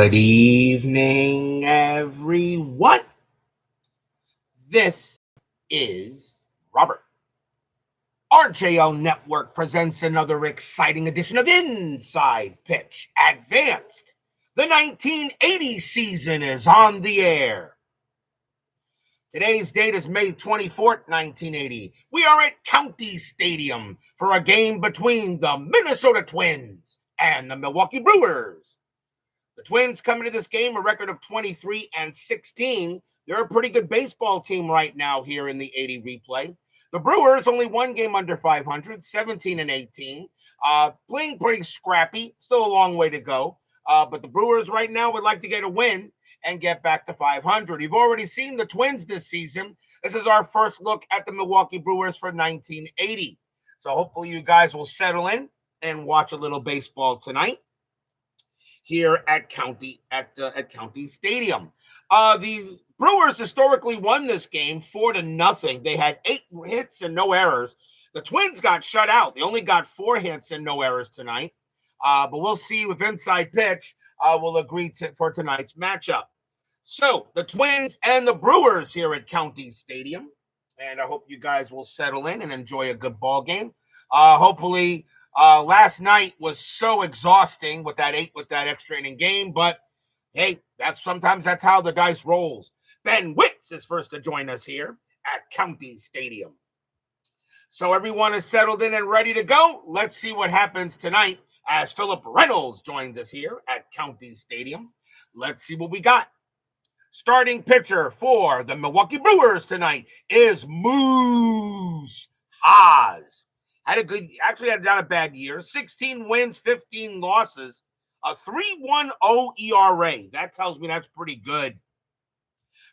Good evening, everyone. This is Robert. RJO Network presents another exciting edition of Inside Pitch Advanced. The 1980 season is on the air. Today's date is May 24th, 1980. We are at County Stadium for a game between the Minnesota Twins and the Milwaukee Brewers. The Twins come into this game a record of 23-16. They're a pretty good baseball team right now here in the 80 replay. The Brewers only one game under 500, 17-18. Playing pretty scrappy, still a long way to go. But the Brewers right now would like to get a win and get back to 500. You've already seen the Twins this season. This is our first look at the Milwaukee Brewers for 1980. So hopefully you guys will settle in and watch a little baseball tonight here at County Stadium. The Brewers historically won this game 4-0. They had 8 hits and no errors. The Twins got shut out. They only got 4 hits and no errors tonight. But we'll see if Inside Pitch will agree for tonight's matchup. So the Twins and the Brewers here at County Stadium. And I hope you guys will settle in and enjoy a good ball game. Hopefully, last night was so exhausting with that extra inning game, but hey, sometimes that's how the dice rolls. Ben Witz is first to join us here at County Stadium. So everyone is settled in and ready to go. Let's see what happens tonight as Philip Reynolds joins us here at County Stadium. Let's see what we got. Starting pitcher for the Milwaukee Brewers tonight is Moose Haas. Had not a bad year. 16 wins, 15 losses, a 3.10 ERA. That tells me that's pretty good.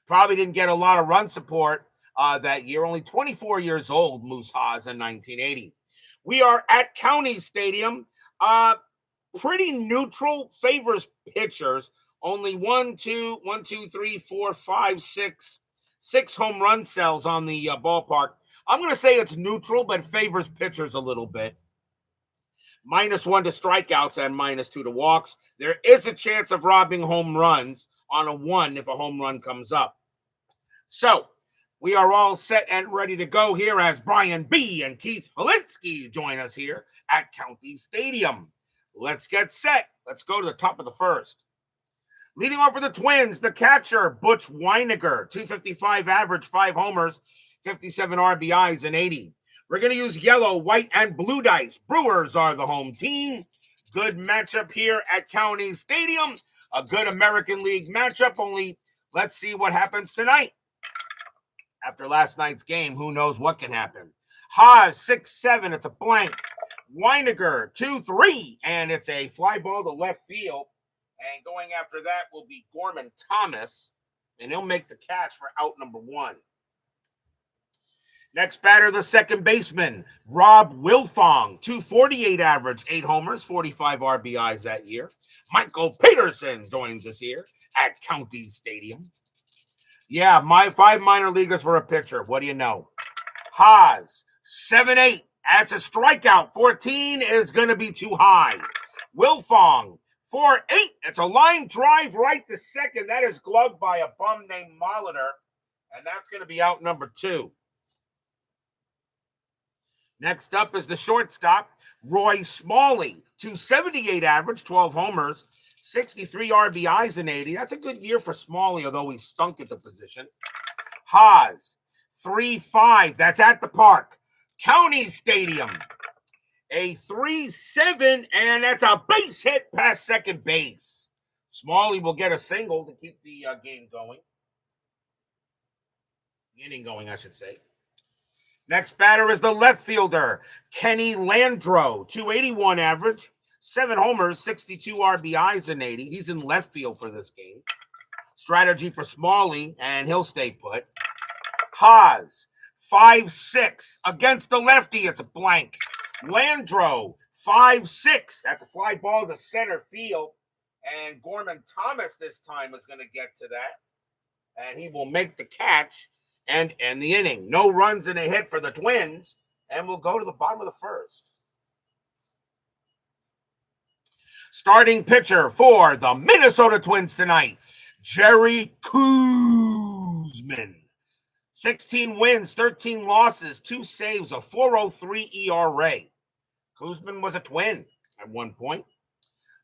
Probably didn't get a lot of run support that year. Only 24 years old, Moose Haas in 1980. We are at County Stadium. Pretty neutral, favors pitchers. Only 6 home run cells on the ballpark. I'm going to say it's neutral, but favors pitchers a little bit. -1 to strikeouts and -2 to walks. There is a chance of robbing home runs on a 1 if a home run comes up. So we are all set and ready to go here as Brian B. and Keith Helinski join us here at County Stadium. Let's get set. Let's go to the top of the first. Leading off for the Twins, the catcher, Butch Weiniger, 255 average, 5 homers, 57 RBIs in 80. We're going to use yellow, white, and blue dice. Brewers are the home team. Good matchup here at County Stadium. A good American League matchup, only let's see what happens tonight. After last night's game, who knows what can happen. Haas, 6-7, it's a blank. Weiniger, 2-3, and it's a fly ball to left field. And going after that will be Gorman Thomas, and he'll make the catch for out number 1. Next batter, the second baseman, Rob Wilfong, 248 average, 8 homers, 45 RBIs that year. Michael Peterson joins us here at County Stadium. Yeah, 5 minor leaguers for a pitcher. What do you know? Haas, 7-8. That's a strikeout. 14 is going to be too high. Wilfong, 4-8. It's a line drive right to second. That is gloved by a bum named Molitor, and that's going to be out number 2. Next up is the shortstop, Roy Smalley, 278 average, 12 homers, 63 RBIs in 80. That's a good year for Smalley, although he stunk at the position. Haas, 3-5. That's at the park. County Stadium, a 3-7, and that's a base hit past second base. Smalley will get a single to keep the game going. The inning going, I should say. Next batter is the left fielder, Kenny Landreau, 281 average, 7 homers, 62 RBIs in 80. He's in left field for this game. Strategy for Smalley, and he'll stay put. Haas, 5-6. Against the lefty, it's a blank. Landreau, 5-6. That's a fly ball to center field. And Gorman Thomas this time is going to get to that. And he will make the catch and end the inning. No runs and a hit for the Twins. And we'll go to the bottom of the first. Starting pitcher for the Minnesota Twins tonight, Jerry Koosman. 16 wins, 13 losses, 2 saves, a 4.03 ERA. Koosman was a Twin at one point.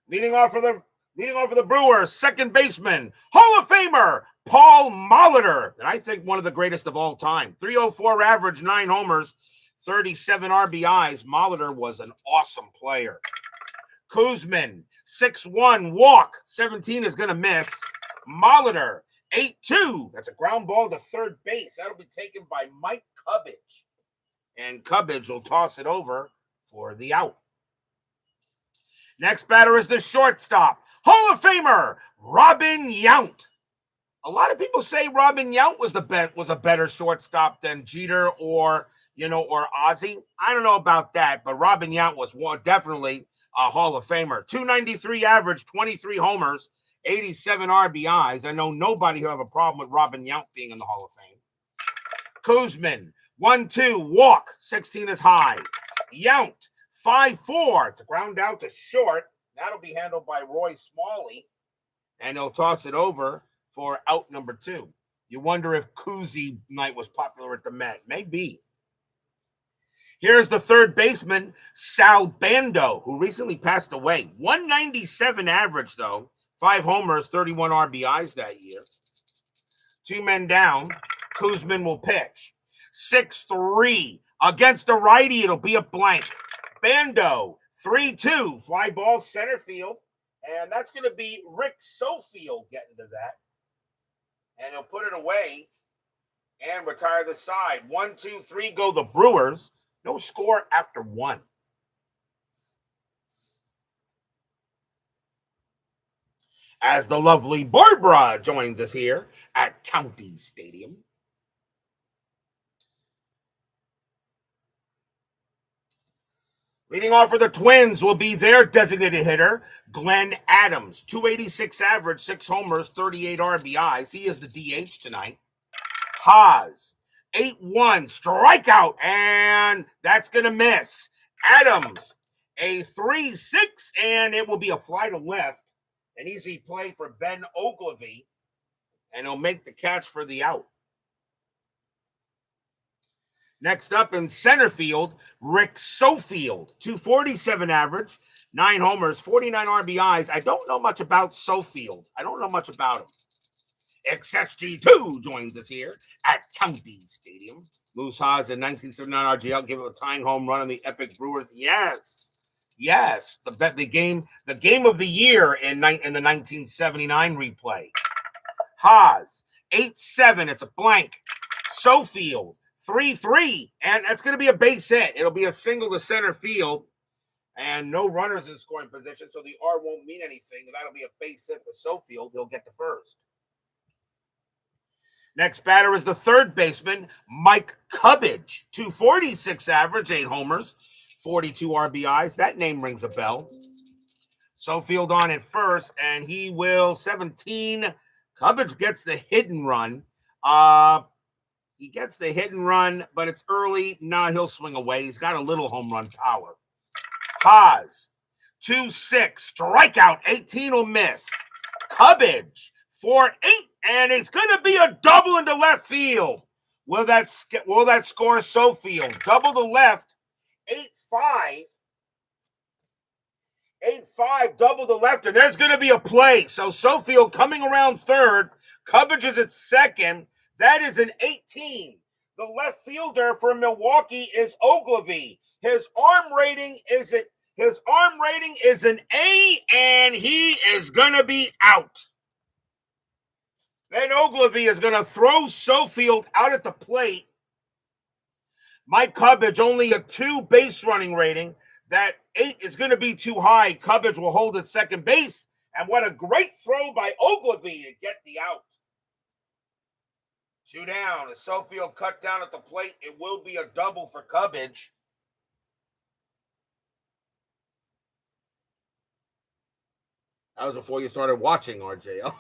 Leading off for the Brewers, second baseman, Hall of Famer Paul Molitor, and I think one of the greatest of all time. 304 average, 9 homers, 37 RBIs. Molitor was an awesome player. Koosman, 6'1", walk, 17 is going to miss. Molitor, 8'2", that's a ground ball to third base. That'll be taken by Mike Cubbage. And Cubbage will toss it over for the out. Next batter is the shortstop, Hall of Famer Robin Yount. A lot of people say Robin Yount was a better shortstop than Jeter or Ozzie. I don't know about that, but Robin Yount was definitely a Hall of Famer. 293 average, 23 homers, 87 RBIs. I know nobody who have a problem with Robin Yount being in the Hall of Fame. Koosman, 1-2, walk, 16 is high. Yount, 5'4", it's a ground out to short. That'll be handled by Roy Smalley, and he'll toss it over for out number 2. You wonder if Koozie night was popular at the Met. Maybe. Here's the third baseman, Sal Bando, who recently passed away. 197 average, though. 5 homers, 31 RBIs that year. 2 men down. Koosman will pitch. 6-3. Against a righty, it'll be a blank. Bando, 3-2. Fly ball center field. And that's going to be Rick Sofield getting to that. And he'll put it away and retire the side. 1-2-3 go the Brewers. No score after 1. As the lovely Barbara joins us here at County Stadium. Leading off for the Twins will be their designated hitter, Glenn Adams. 286 average, 6 homers, 38 RBIs. He is the DH tonight. Haas, 8-1, strikeout, and that's going to miss. Adams, a 3-6, and it will be a fly to left. An easy play for Ben Ogilvy, and he'll make the catch for the out. Next up in center field, Rick Sofield, 247 average, 9 homers, 49 RBIs. I don't know much about Sofield. I don't know much about him. XSG2 joins us here at County Stadium. Moose Haas in 1979 RGL gave it a tying home run on the epic Brewers. Yes. The game of the year in the 1979 replay. Haas, 8-7. It's a blank. Sofield, 3-3. And that's going to be a base hit. It'll be a single to center field. And no runners in scoring position, so the R won't mean anything. That'll be a base hit for Sofield. He'll get to first. Next batter is the third baseman, Mike Cubbage. 246 average, 8 homers, 42 RBIs. That name rings a bell. Sofield on at first, and he will 17. Cubbage gets the hit and run. He gets the hit and run, but it's early. Nah, he'll swing away. He's got a little home run power. Haas, 2-6, strikeout, 18 will miss. Cubbage, 4-8, and it's going to be a double into left field. Will that score Sofield? Double to left, 8-5. 8-5, double to left, and there's going to be a play. So Sofield coming around third. Cubbage is at second. That is an 18. The left fielder for Milwaukee is Ogilvy. His arm rating is an A, and he is going to be out. Then Ogilvy is going to throw Sofield out at the plate. Mike Cubbage, only a 2 base running rating. That 8 is going to be too high. Cubbage will hold at second base. And what a great throw by Ogilvy to get the out. 2 down. As Sofield cut down at the plate, it will be a double for Cubbage. That was before you started watching, RJL.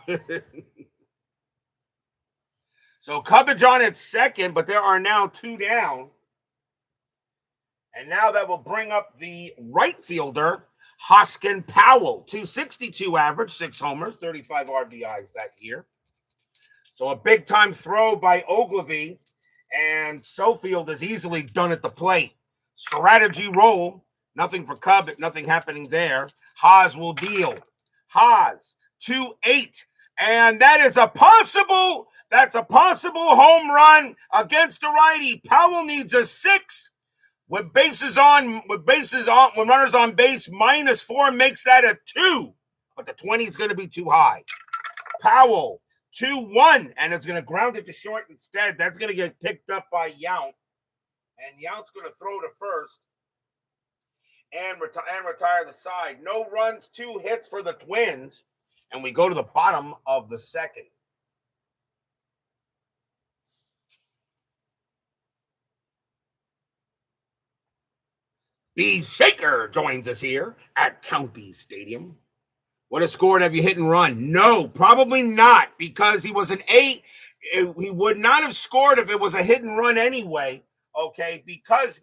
So Cubbage on at second, but there are now 2 down. And now that will bring up the right fielder, Hoskin Powell, 262 average, 6 homers, 35 RBIs that year. So a big-time throw by Ogilvy, and Sofield is easily done at the plate. Strategy roll, nothing for Cub, nothing happening there. Haas will deal. Haas, 2-8, and that's a possible home run against the righty. Powell needs a 6. With runners on base, -4 makes that a 2. But the 20 is going to be too high. Powell, 2-1, and it's going to ground it to short instead. That's going to get picked up by Yount. And Yount's going to throw to first and retire the side. No runs, 2 hits for the Twins. And we go to the bottom of the second. B. Shaker joins us here at County Stadium. What a score have you hit and run? No, probably not, because he was an 8. He would not have scored if it was a hit and run anyway, okay, because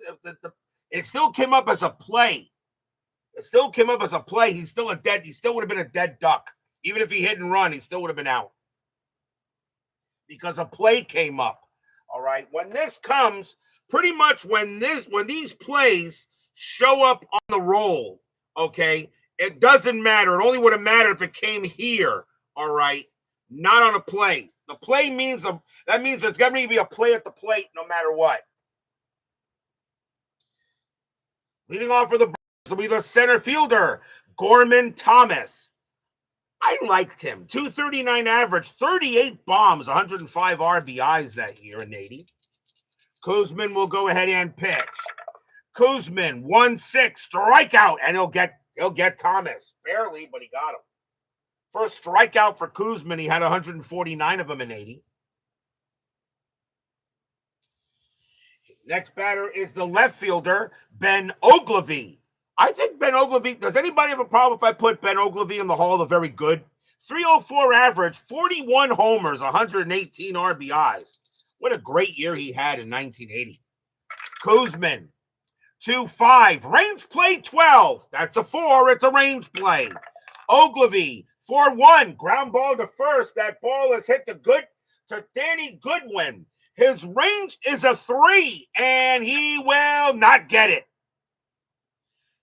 it still came up as a play. He still would have been a dead duck. Even if he hit and run, he still would have been out. Because a play came up. All right. When this comes, pretty much when these plays show up on the roll, okay, it doesn't matter. It only would have mattered if it came here, all right, not on a play. The play means there's going to be a play at the plate no matter what. Leading off for the Brewers will be the center fielder, Gorman Thomas. I liked him. 239 average, 38 bombs, 105 RBIs that year in 80. Koosman will go ahead and pitch. Koosman, 1-6, strikeout, and he'll get Thomas. Barely, but he got him. First strikeout for Koosman, he had 149 of them in 80. Next batter is the left fielder, Ben Ogilvy. I think Ben Ogilvy, does anybody have a problem if I put Ben Ogilvy in the Hall of the Very Good? 304 average, 41 homers, 118 RBIs. What a great year he had in 1980. Koosman, 2-5, range play 12. That's a 4, it's a range play. Ogilvy, 4-1, ground ball to first. That ball is hit to Danny Goodwin. His range is a 3, and he will not get it.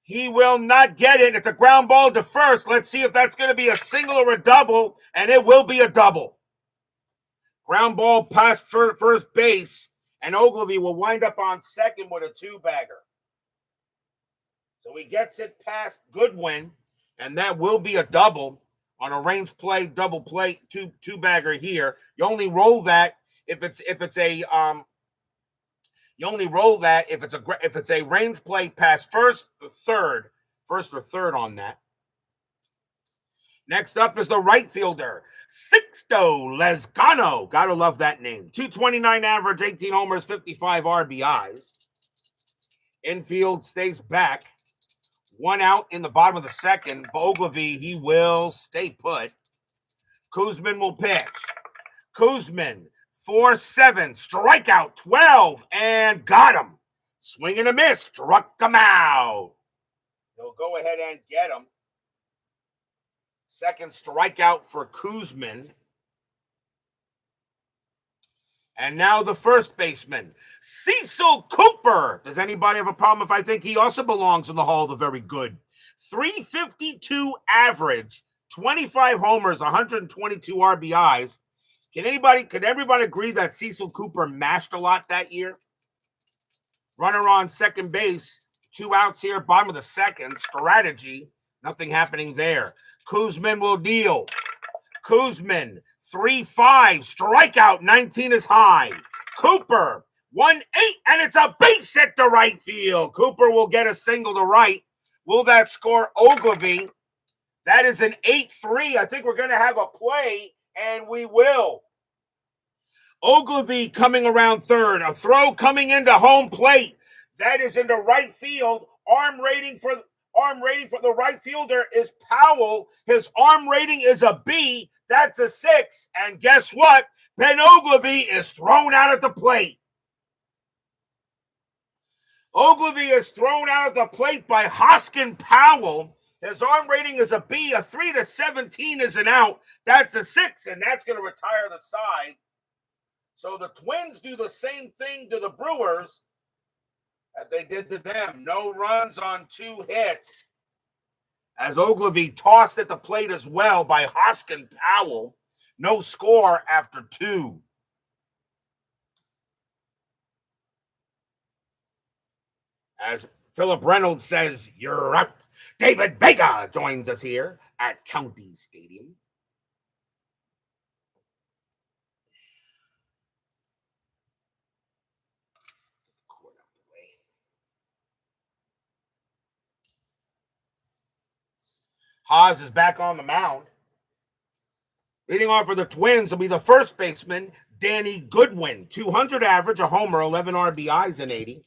He will not get it. It's a ground ball to first. Let's see if that's going to be a single or a double, and it will be a double. Ground ball past first base, and Ogilvy will wind up on second with a 2-bagger. So he gets it past Goodwin, and that will be a double on a range play, double play, two-bagger here. You only roll that if it's a range play past first or third on that. Next up is the right fielder, Sixto Lezcano. Gotta love that name. 229 average, 18 homers, 55 RBIs. Infield stays back. 1 out in the bottom of the second. Ogilvy, he will stay put. Koosman will pitch. Koosman, 4-7, strikeout 12, and got him. Swing and a miss, struck him out. He'll go ahead and get him. Second strikeout for Koosman. And now the first baseman, Cecil Cooper. Does anybody have a problem if I think he also belongs in the Hall of the Very Good? 352 average, 25 homers, 122 RBIs. Can everybody agree that Cecil Cooper mashed a lot that year? Runner on second base, 2 outs here, bottom of the second. Strategy, nothing happening there. Koosman will deal. Koosman, 3-5, strikeout, 19 is high. Cooper, 1-8, and it's a base hit to right field. Cooper will get a single to right. Will that score Ogilvy? That is an 8-3. I think we're going to have a play, and we will. Ogilvy coming around third. A throw coming into home plate. That is into right field. Arm rating for the right fielder is Powell. His arm rating is a B. That's a 6. And guess what? Ben Ogilvy is thrown out at the plate. Ogilvy is thrown out at the plate by Hoskin Powell. His arm rating is a B. A 3 to 17 is an out. That's a 6, and that's going to retire the side. So the Twins do the same thing to the Brewers that they did to them. No runs on 2 hits. As Ogilvy tossed at the plate as well by Haas and Powell. No score after 2. As Philip Reynolds says, you're out. David Vega joins us here at County Stadium. Haas is back on the mound. Leading off for the Twins will be the first baseman, Danny Goodwin. 200 average, a homer, 11 RBIs in 80.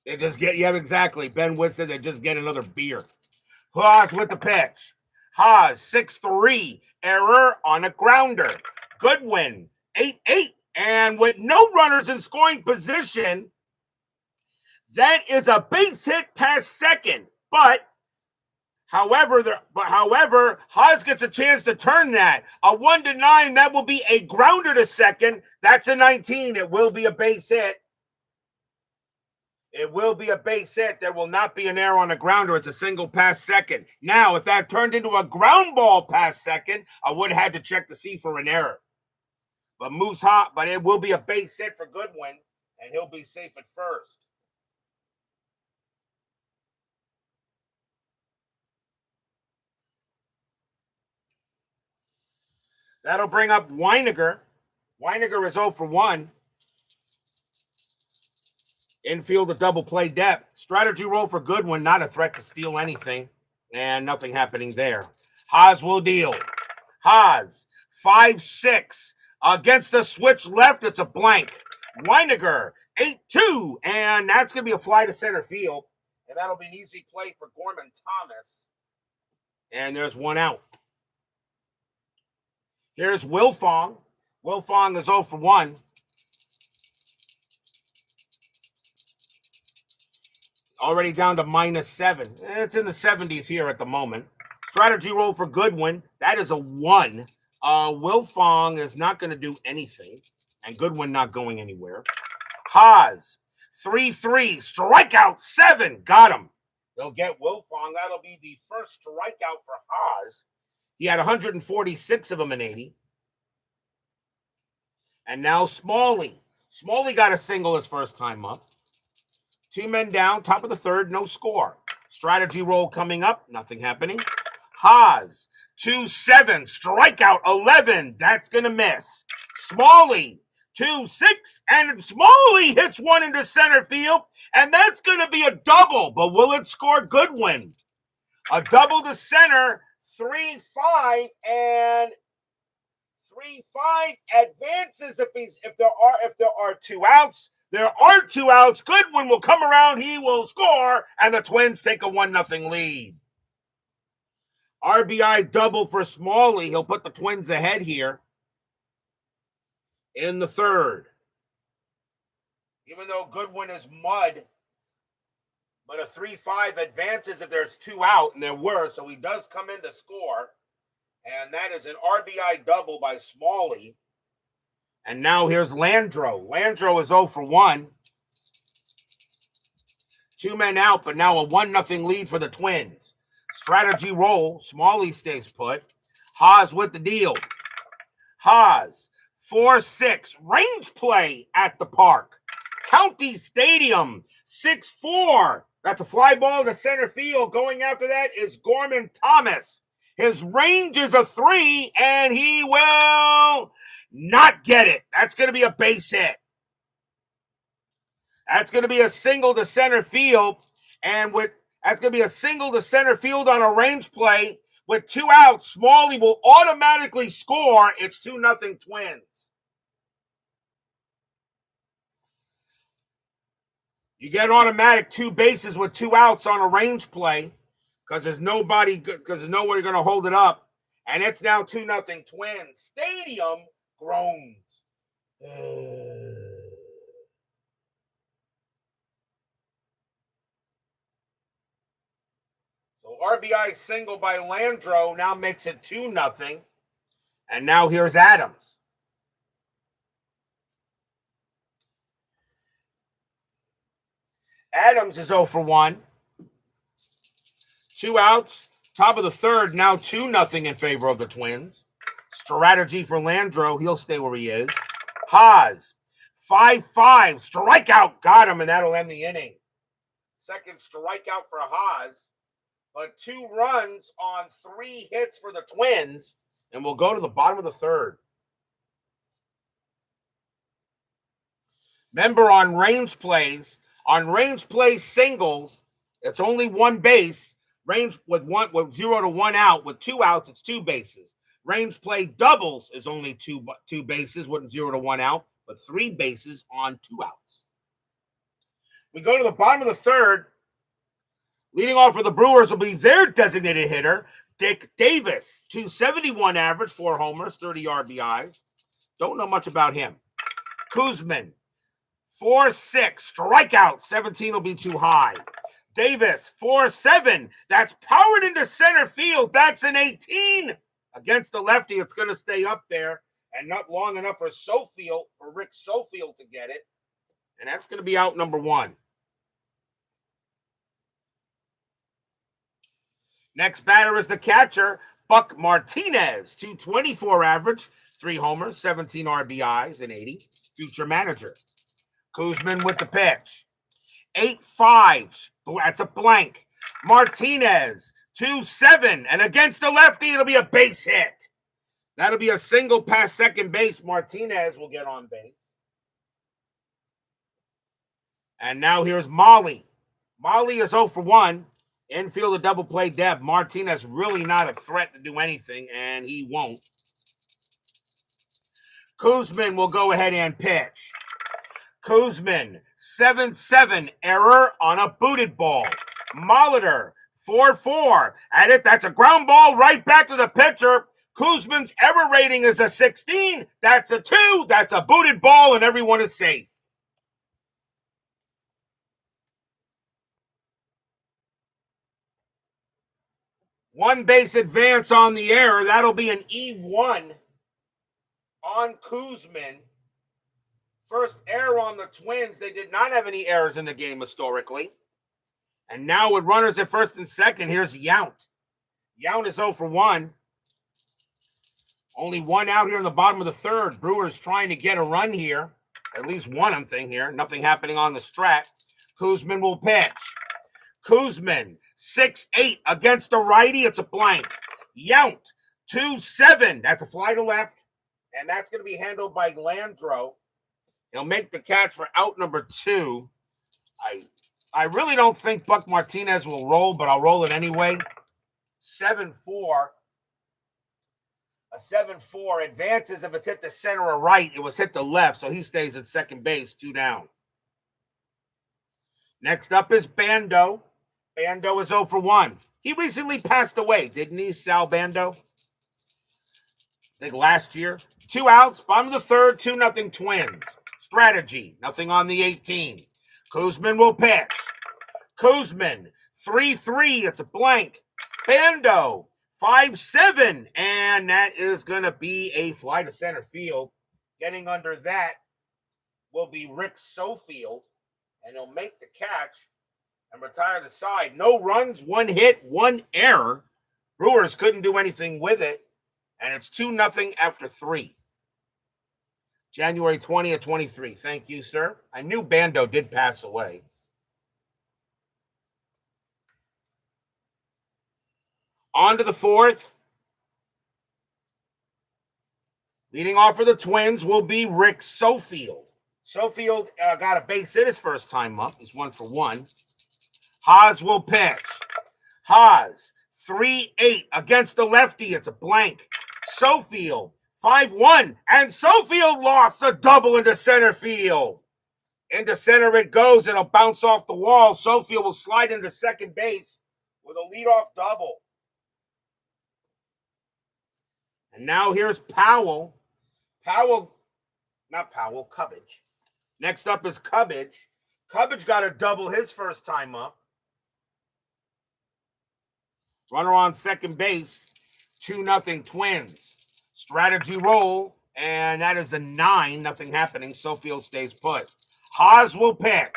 They just get, yeah, exactly. Ben Witt said they just get another beer. Haas with the pitch. Haas, 6-3, error on a grounder. Goodwin, 8-8, and with no runners in scoring position, that is a base hit past second. However, Haas gets a chance to turn that. A 1-9, that will be a grounder to second. That's a 19. It will be a base hit. It will be a base hit. There will not be an error on a grounder. It's a single past second. Now, if that turned into a ground ball past second, I would have had to check to see for an error. But but it will be a base hit for Goodwin, and he'll be safe at first. That'll bring up Weiniger. Weiniger is 0 for 1. Infield a double play depth. Strategy roll for Goodwin, not a threat to steal anything. And nothing happening there. Haas will deal. Haas, 5-6. Against the switch left, it's a blank. Weiniger, 8-2. And that's going to be a fly to center field. And that'll be an easy play for Gorman Thomas. And there's one out. Here's Wilfong. Wilfong is 0 for 1. Already down to -7. It's in the 70s here at the moment. Strategy roll for Goodwin. That is a 1. Wilfong is not going to do anything. And Goodwin not going anywhere. Haas, 3-3. Strikeout 7. Got him. They'll get Wilfong. That'll be the first strikeout for Haas. He had 146 of them in 80. And now Smalley. Smalley got a single his first time up. 2 men down, top of the third, no score. Strategy roll coming up, nothing happening. Haas, 2-7, strikeout 11. That's going to miss. Smalley, 2-6, and Smalley hits one into center field, and that's going to be a double, but will it score Goodwin? A double to center, 3-5, and 3-5 advances if there are 2 outs. There are 2 outs. Goodwin will come around. He will score, and the Twins take a 1-0 lead. RBI double for Smalley. He'll put the Twins ahead here in the third. Even though Goodwin is mud, but a 3-5 advances if there's 2 out, and there were, so he does come in to score. And that is an RBI double by Smalley. And now here's Landro. Landro is 0 for 1. 2 men out, but now a 1-0 lead for the Twins. Strategy roll. Smalley stays put. Haas with the deal. Haas, 4-6. Range play at the park. County Stadium, 6-4. That's a fly ball to center field. Going after that is Gorman Thomas. His range is a 3, and he will not get it. That's going to be a base hit. That's going to be a single to center field. And that's going to be a single to center field on a range play. With 2 outs, Smalley will automatically score. It's 2-0 Twins. You get automatic 2 bases with 2 outs on a range play because there's nobody going to hold it up. And it's now 2-0 Twins. Stadium groans. RBI single by Landro now makes it 2-0. And now here's Adams. Adams is 0 for 1. 2 outs. Top of the third, now 2-0 in favor of the Twins. Strategy for Landro. He'll stay where he is. Haas, 5-5. Strikeout. Got him, and that'll end the inning. Second strikeout for Haas. But 2 runs on 3 hits for the Twins. And we'll go to the bottom of the third. Remember, on range plays singles, it's only 1 base. Range with 0 to 1 out. With 2 outs, it's 2 bases. Range play doubles is only two bases with 0 to 1 out, but 3 bases on 2 outs. We go to the bottom of the third. Leading off for the Brewers will be their designated hitter, Dick Davis. 271 average, 4 homers, 30 RBIs. Don't know much about him. Koosman, 4-6, strikeout. 17 will be too high. Davis, 4-7. That's powered into center field. That's an 18. Against the lefty, it's going to stay up there, and not long enough for Rick Sofield to get it. And that's going to be out number 1. Next batter is the catcher, Buck Martinez. 224 average, 3 homers, 17 RBIs, and 80. Future manager. Koosman with the pitch. 8-5. That's a blank. Martinez, 2-7. And against the lefty, it'll be a base hit. That'll be a single past second base. Martinez will get on base. And now here's Molly. Molly is 0 for 1. Infield a double play Deb. Martinez really not a threat to do anything, and he won't. Koosman will go ahead and pitch. Koosman, 7-7, error on a booted ball. Molitor, 4-4. At it, that's a ground ball right back to the pitcher. Koosman's error rating is a 16. That's a 2. That's a booted ball, and everyone is safe. One base advance on the error. That'll be an E1 on Koosman. First error on the Twins. They did not have any errors in the game historically. And now with runners at first and second, here's Yount. Yount is 0 for 1. Only 1 out here in the bottom of the third. Brewers trying to get a run here. At least one thing here. Nothing happening on the strat. Koosman will pitch. Koosman, 6-8 against the righty. It's a blank. Yount, 2-7. That's a fly to left. And that's going to be handled by Landro. He'll make the catch for out number 2. I really don't think Buck Martinez will roll, but I'll roll it anyway. 7-4. A 7-4 advances if it's hit the center or right. It was hit the left, so he stays at second base, 2 down. Next up is Bando. Bando is 0 for 1. He recently passed away, didn't he, Sal Bando? I think last year. 2 outs, bottom of the third, 2-0 Twins. Strategy, nothing on the 18. Koosman will pitch. Koosman, 3-3, it's a blank. Bando, 5-7, and that is going to be a fly to center field. Getting under that will be Rick Sofield, and he'll make the catch and retire the side. No runs, 1 hit, 1 error. Brewers couldn't do anything with it, and it's 2-0 after 3. January 20th, 23. Thank you, sir. I knew Bando did pass away. On to the 4th. Leading off for the Twins will be Rick Sofield. Sofield got a base hit his first time up. He's 1 for 1. Haas will pitch. Haas, 3-8 against the lefty. It's a blank. Sofield, 5-1. And Sofield lost a double into center field. Into center it goes. It'll bounce off the wall. Sofield will slide into second base with a leadoff double. And now here's Powell. Cubbage. Next up is Cubbage. Cubbage got a double his first time up. Runner on second base. 2-0 Twins. Strategy roll, and that is a 9. Nothing happening. Sofield stays put. Haas will pitch.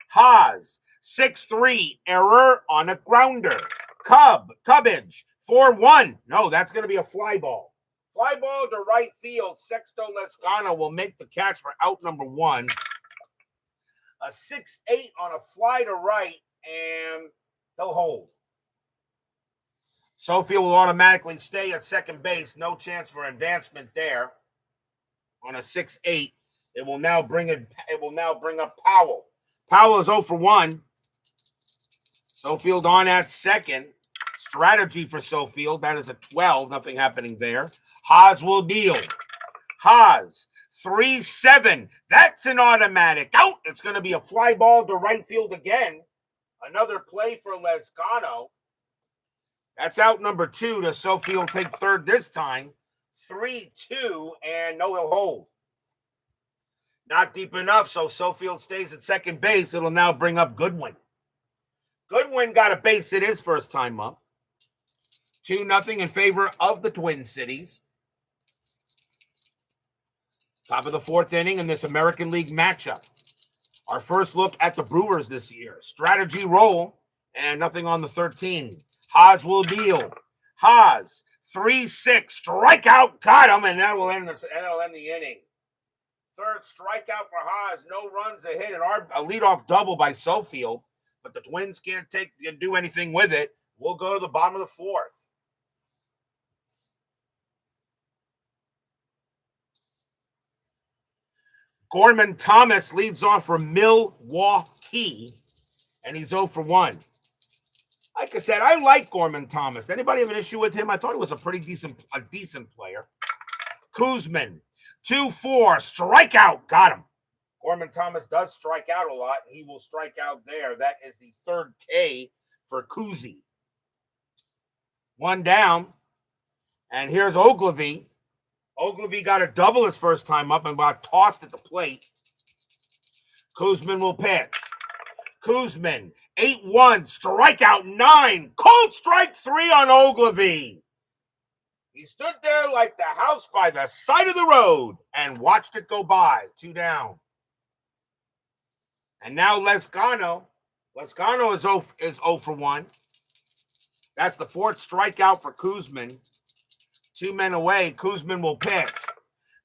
Haas, 6-3, error on a grounder. Cubbage, 4-1. No, that's going to be a fly ball. Fly ball to right field. Sexto Lezcano will make the catch for out number 1. A 6-8 on a fly to right, and he'll hold. Sofield will automatically stay at second base. No chance for advancement there. On a 6-8, it will now bring up Powell. Powell is 0 for 1. Sofield on at second. Strategy for Sofield. That is a 12. Nothing happening there. Haas will deal. Haas, 3-7. That's an automatic out. It's going to be a fly ball to right field again. Another play for Lezcano. That's out number 2. Does Sofield take third this time? 3-2, and no, he'll hold. Not deep enough, so Sofield stays at second base. It'll now bring up Goodwin. Goodwin got a base hit his first time up. 2-0 in favor of the Twin Cities. Top of the 4th inning in this American League matchup. Our first look at the Brewers this year. Strategy roll, and nothing on the 13. Haas will deal. Haas, 3-6, strikeout, got him, and that'll end the inning. Third strikeout for Haas, no runs, a hit, and a leadoff double by Sofield, but the Twins can't do anything with it. We'll go to the bottom of the 4th. Gorman Thomas leads off for Milwaukee, and he's 0 for 1. Like I said, I like Gorman Thomas. Anybody have an issue with him? I thought he was a decent player. Koosman, 2-4, strikeout, got him. Gorman Thomas does strike out a lot, and he will strike out there. That is the 3rd K for Koozie. 1 down, and here's Ogilvy. Ogilvy got a double his first time up and got tossed at the plate. Koosman will pitch. Koosman, 8-1, strikeout 9. Cold strike 3 on Ogilvy. He stood there like the house by the side of the road and watched it go by. 2 down. And now Lezcano. Lezcano is 0 for 1. That's the 4th strikeout for Koosman. 2 men away. Koosman will pitch.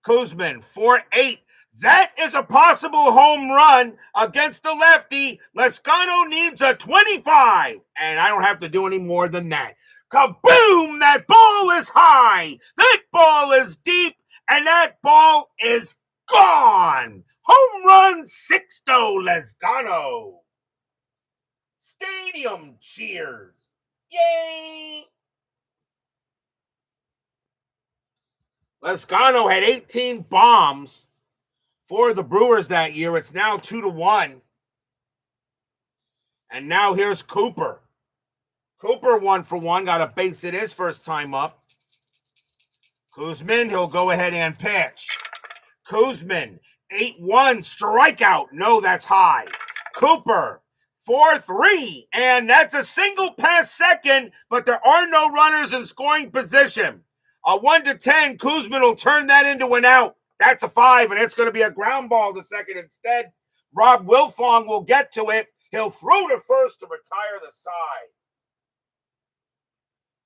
Koosman, 4-8. That is a possible home run against the lefty. Lezcano needs a 25. And I don't have to do any more than that. Kaboom! That ball is high. That ball is deep. And that ball is gone. Home run, Sixto Lezcano. Stadium cheers. Yay! Lezcano had 18 bombs for the Brewers that year. It's now 2-1. And now here's Cooper. Cooper 1 for 1, got a base hit his first time up. Koosman, he'll go ahead and pitch. Koosman, 8-1, strikeout. No, that's high. Cooper, 4-3, and that's a single past second, but there are no runners in scoring position. A 1-10, Koosman will turn that into an out. That's a 5, and it's going to be a ground ball to second instead. Rob Wilfong will get to it. He'll throw to first to retire the side.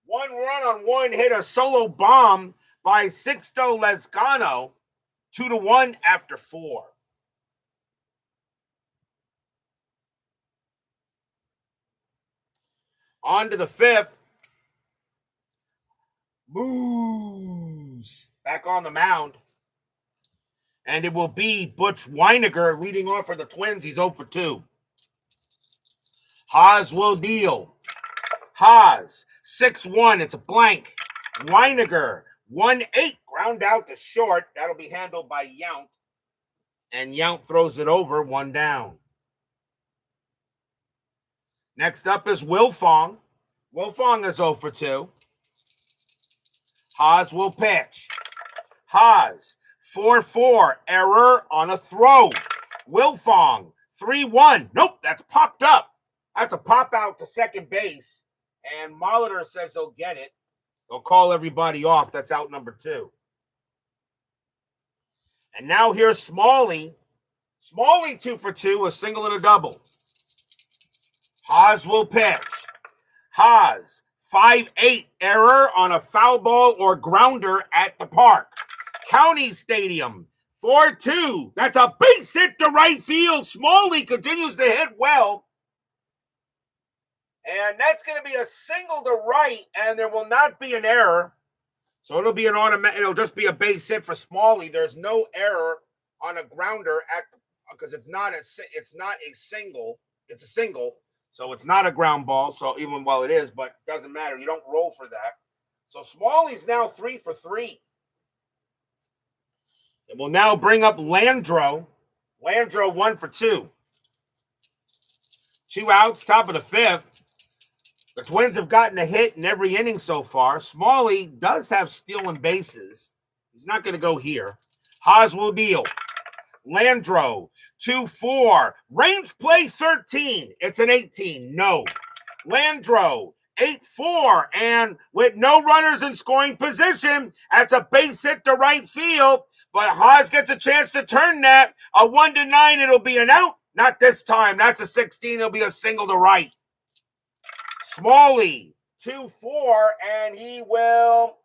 1 run on 1 hit, a solo bomb by Sixto Lezcano. 2-1 after 4. On to the 5th. Moose back on the mound. And it will be Butch Weiniger leading off for the Twins. He's 0 for 2. Haas will deal. Haas, 6-1. It's a blank. Weiniger, 1-8. Ground out to short. That'll be handled by Yount. And Yount throws it over. 1 down. Next up is Wilfong. Wilfong is 0 for 2. Haas will pitch. Haas, 4-4. Error on a throw. Wilfong, 3-1. Nope, that's popped up. That's a pop out to second base. And Molitor says he'll get it. He'll call everybody off. That's out number 2. And now here's Smalley. Smalley 2 for 2, a single and a double. Haas will pitch. Haas, 5-8 error on a foul ball or grounder at the park. County Stadium, 4-2. That's a base hit to right field. Smalley continues to hit well. And that's going to be a single to right, and there will not be an error. So it'll be an automatic. It'll just be a base hit for Smalley. There's no error on a grounder because it's not a single. It's a single, so it's not a ground ball. So even while it is, but it doesn't matter. You don't roll for that. So Smalley's now 3 for 3. And we'll now bring up Landro. Landro 1 for 2. 2 outs, top of the 5th. The Twins have gotten a hit in every inning so far. Smalley does have stealing bases. He's not going to go here. Haas will deal. Landro, 2-4. Range play 13. It's an 18. No. Landro, 8-4. And with no runners in scoring position, that's a base hit to right field. But Haas gets a chance to turn that. A 1-9, it'll be an out. Not this time. That's a 16. It'll be a single to right. Smalley, 2-4, and he will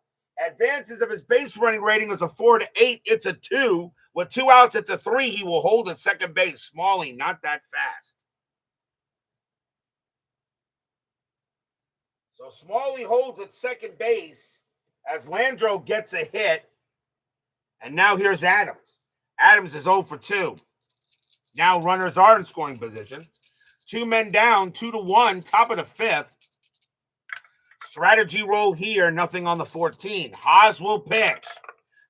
advances of his base running rating is a 4-8. It's a 2. With 2 outs, it's a 3. He will hold at second base. Smalley, not that fast. So Smalley holds at second base as Landro gets a hit. And now here's Adams. Adams is 0 for 2. Now runners are in scoring position. 2 men down, 2-1, top of the 5th. Strategy roll here, nothing on the 14. Haas will pitch.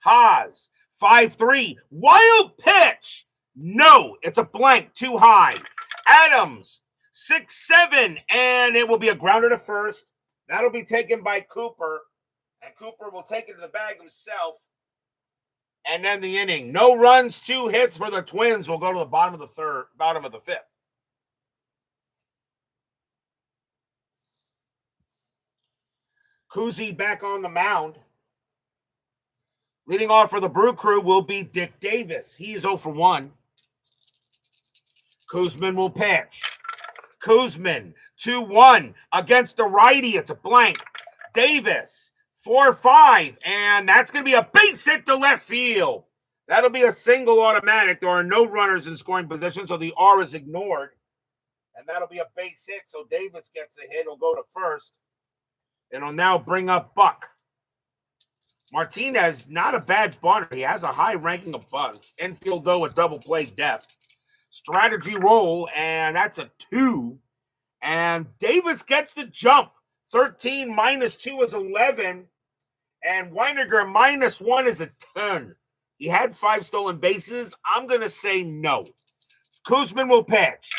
Haas, 5-3. Wild pitch. No, it's a blank, too high. Adams, 6-7, and it will be a grounder to first. That'll be taken by Cooper, and Cooper will take it to the bag himself. And then the inning. No runs, 2 hits for the Twins. Will go to the bottom of the 5th. Coosy back on the mound. Leading off for the Brew Crew will be Dick Davis. He is 0 for 1. Koosman will pitch. Koosman, 2-1 against the righty. It's a blank. Davis, 4-5, and that's going to be a base hit to left field. That'll be a single automatic. There are no runners in scoring position, so the R is ignored. And that'll be a base hit, so Davis gets a hit. He'll go to first. And I'll now bring up Buck. Martinez, not a bad bunter. He has a high ranking of bunts. Infield, though, with double play depth. Strategy roll, and that's a 2. And Davis gets the jump. 13 minus 2 is 11. And Weiniger minus 1 is a 10. He had 5 stolen bases. I'm going to say no. Koosman will pitch.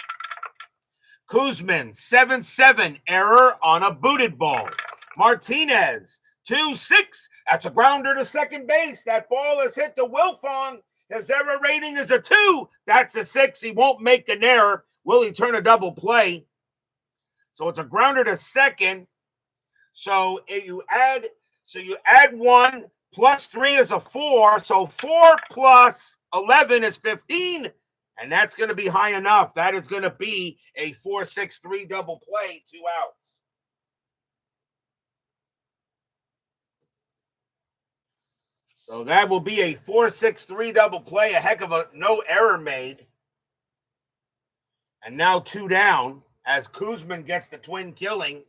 Koosman, 7-7, error on a booted ball. Martinez, 2-6. That's a grounder to second base. That ball is hit to Wilfong. His error rating is a 2. That's a 6. He won't make an error. Will he turn a double play? So it's a grounder to second. So you add 1 plus 3 is a 4. So 4 plus 11 is 15. And that's going to be high enough. That is going to be a 4-6-3 double play, 2 outs. So that will be a 4-6-3 double play. A heck of a no error made. And now 2 down as Koosman gets the twin killing.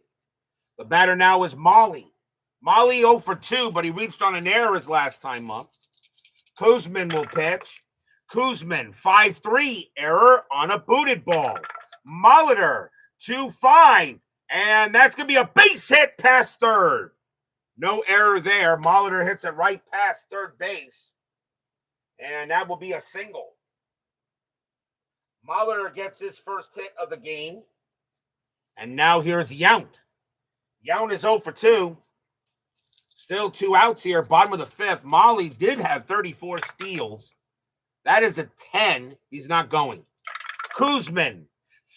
The batter now is Molly. Molly 0 for 2, but he reached on an error his last time up. Koosman will pitch. Koosman, 5-3, error on a booted ball. Molitor, 2-5, and that's going to be a base hit past third. No error there. Molitor hits it right past third base, and that will be a single. Molitor gets his first hit of the game, and now here's Yount. Yount is 0 for 2. Still 2 outs here, bottom of the 5th. Molly did have 34 steals. That is a 10. He's not going. Koosman,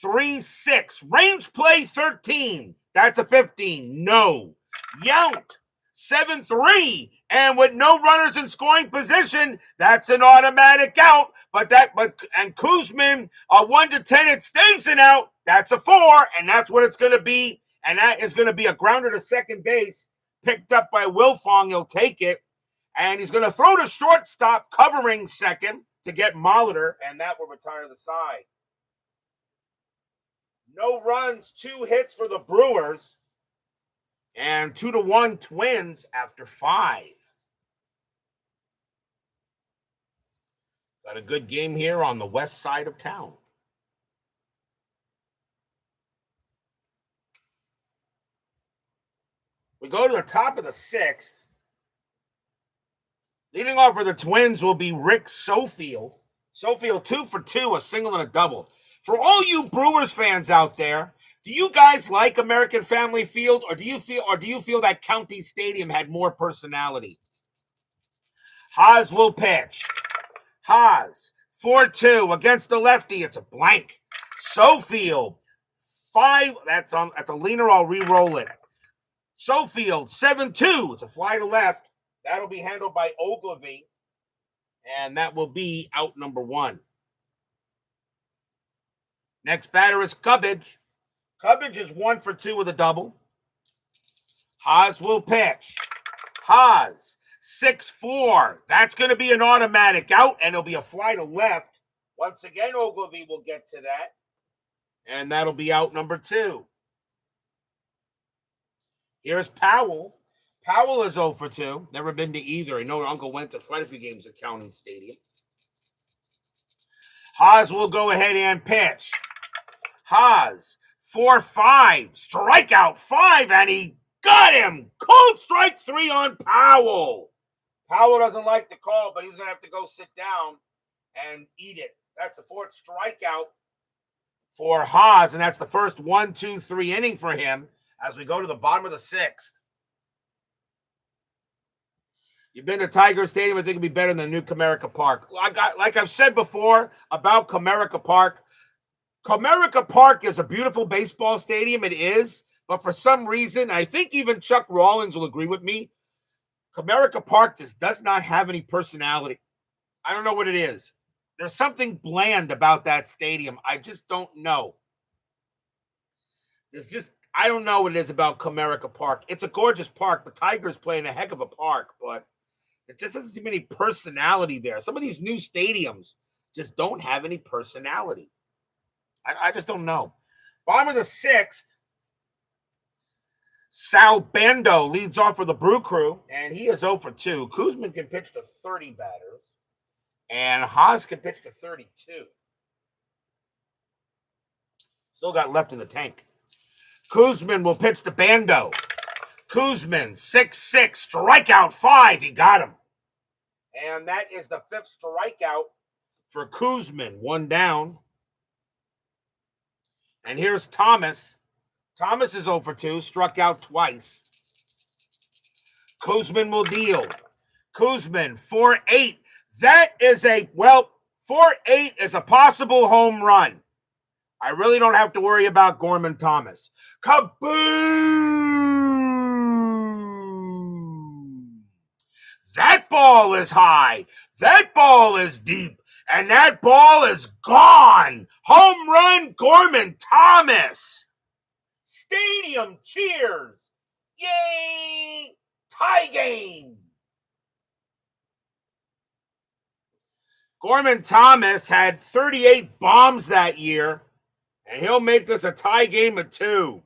3-6. Range play 13. That's a 15. No. Yount. 7-3. And with no runners in scoring position, that's an automatic out. And Koosman, a 1 to 10, it stays an out. That's a 4, and that's what it's going to be. And that is going to be a grounder to second base, picked up by Wilfong. He'll take it. And he's going to throw to shortstop, covering second to get Molitor, and that will retire the side. No runs, 2 hits for the Brewers, and 2-1 Twins after 5. Got a good game here on the west side of town. We go to the top of the 6th. Leading off for the Twins will be Rick Sofield. Sofield 2 for 2, a single and a double. For all you Brewers fans out there, do you guys like American Family Field, or do you feel that County Stadium had more personality? Haas will pitch. Haas 4-2 against the lefty. It's a blank. Sofield 5. That's a leaner. I'll re-roll it. Sofield 7-2. It's a fly to left. That'll be handled by Ogilvy, and that will be out number 1. Next batter is Cubbage. Cubbage is 1 for 2 with a double. Haas will pitch. Haas 6-4. That's going to be an automatic out, and it'll be a fly to left. Once again, Ogilvy will get to that, and that'll be out number 2. Here's Powell. Powell is 0 for 2. Never been to either. I know Uncle went to quite a few games at County Stadium. Haas will go ahead and pitch. Haas 4-5. Strikeout 5, and he got him. Cold strike 3 on Powell. Powell doesn't like the call, but he's going to have to go sit down and eat it. That's the 4th strikeout for Haas, and that's the first 1, 2, 3 inning for him as we go to the bottom of the 6th. You've been to Tiger Stadium. I think it'd be better than New Comerica Park. Like I've said before about Comerica Park. Comerica Park is a beautiful baseball stadium. It is. But for some reason, I think even Chuck Rawlins will agree with me, Comerica Park just does not have any personality. I don't know what it is. There's something bland about that stadium. I just don't know. I don't know what it is about Comerica Park. It's a gorgeous park. The Tigers play in a heck of a park, but it just doesn't seem any personality there. Some of these new stadiums just don't have any personality. I just don't know. Bottom of the 6th, Sal Bando leads off for the Brew Crew, and he is 0 for 2. Koosman can pitch to 30 batters, and Haas can pitch to 32. Still got left in the tank. Koosman will pitch to Bando. Koosman, 6-6, strikeout 5. He got him. And that is the 5th strikeout for Koosman. 1 down. And here's Thomas. Thomas is 0 for 2, struck out twice. Koosman will deal. Koosman, 4-8. That is 4-8 is a possible home run. I really don't have to worry about Gorman Thomas. Kaboom! That ball is high. That ball is deep. And that ball is gone. Home run, Gorman Thomas. Stadium cheers. Yay! Tie game. Gorman Thomas had 38 bombs that year, and he'll make this a tie game of 2.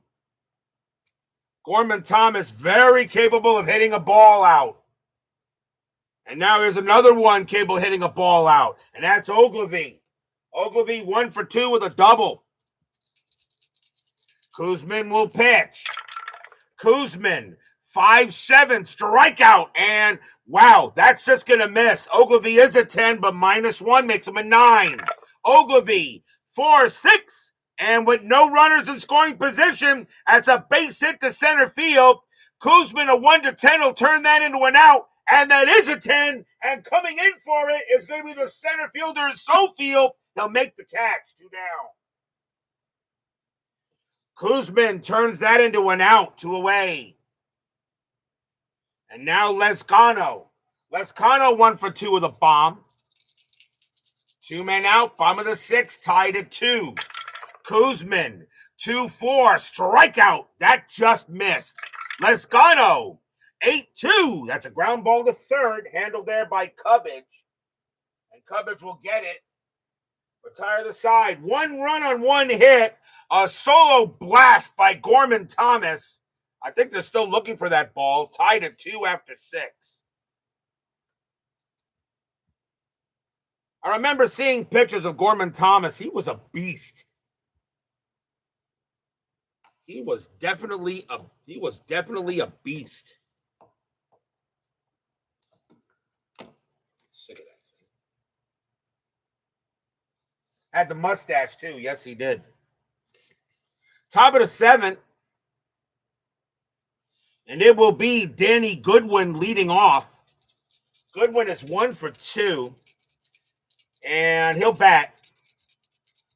Gorman Thomas, very capable of hitting a ball out. And now here's another one capable of hitting a ball out, and that's Ogilvy. Ogilvy 1 for 2 with a double. Koosman will pitch. Koosman, 5-7, strikeout, and wow, that's just going to miss. Ogilvy is a 10, but -1 makes him a 9. Ogilvy, 4-6, and with no runners in scoring position, that's a base hit to center field. Koosman, a 1 to 10, will turn that into an out, and that is a 10, and coming in for it is going to be the center fielder, Sofield. He'll make the catch, 2 down. Koosman turns that into an out, 2 away. And now Lezcano. Lezcano 1 for 2 with a bomb. 2 men out, bottom of the 6th, tied at 2. Koosman, 2-4, strikeout. That just missed. Lezcano, 8-2. That's a ground ball to third, handled there by Cubbage. And Cubbage will get it. Retire the side. 1 run on 1 hit. A solo blast by Gorman Thomas. I think they're still looking for that ball. Tied at 2 after 6. I remember seeing pictures of Gorman Thomas. He was a beast. He was definitely a beast. Sick of that thing. Had the mustache too. Yes, he did. Top of the 7th. And it will be Danny Goodwin leading off. Goodwin is 1 for 2. And he'll bat.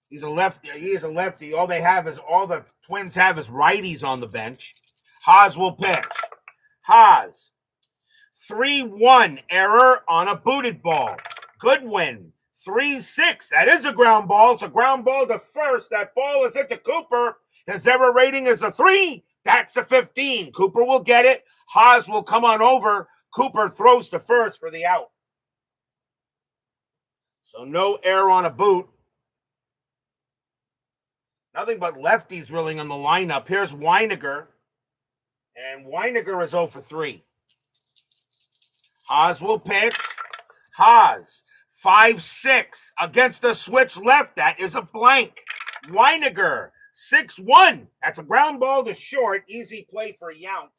He's a lefty. He is a lefty. All the Twins have is righties on the bench. Haas will pitch. Haas. 3-1 error on a booted ball. Goodwin. 3-6. That is a ground ball. It's a ground ball to first. That ball is hit to Cooper. His error rating is a 3. That's a 15. Cooper will get it. Haas will come on over. Cooper throws to first for the out. So no error on a boot. Nothing but lefties really on the lineup. Here's Weiniger. And Weiniger is 0 for 3. Haas will pitch. Haas, 5-6 against a switch left. That is a blank. Weiniger, 6-1. That's a ground ball to short. Easy play for Yount.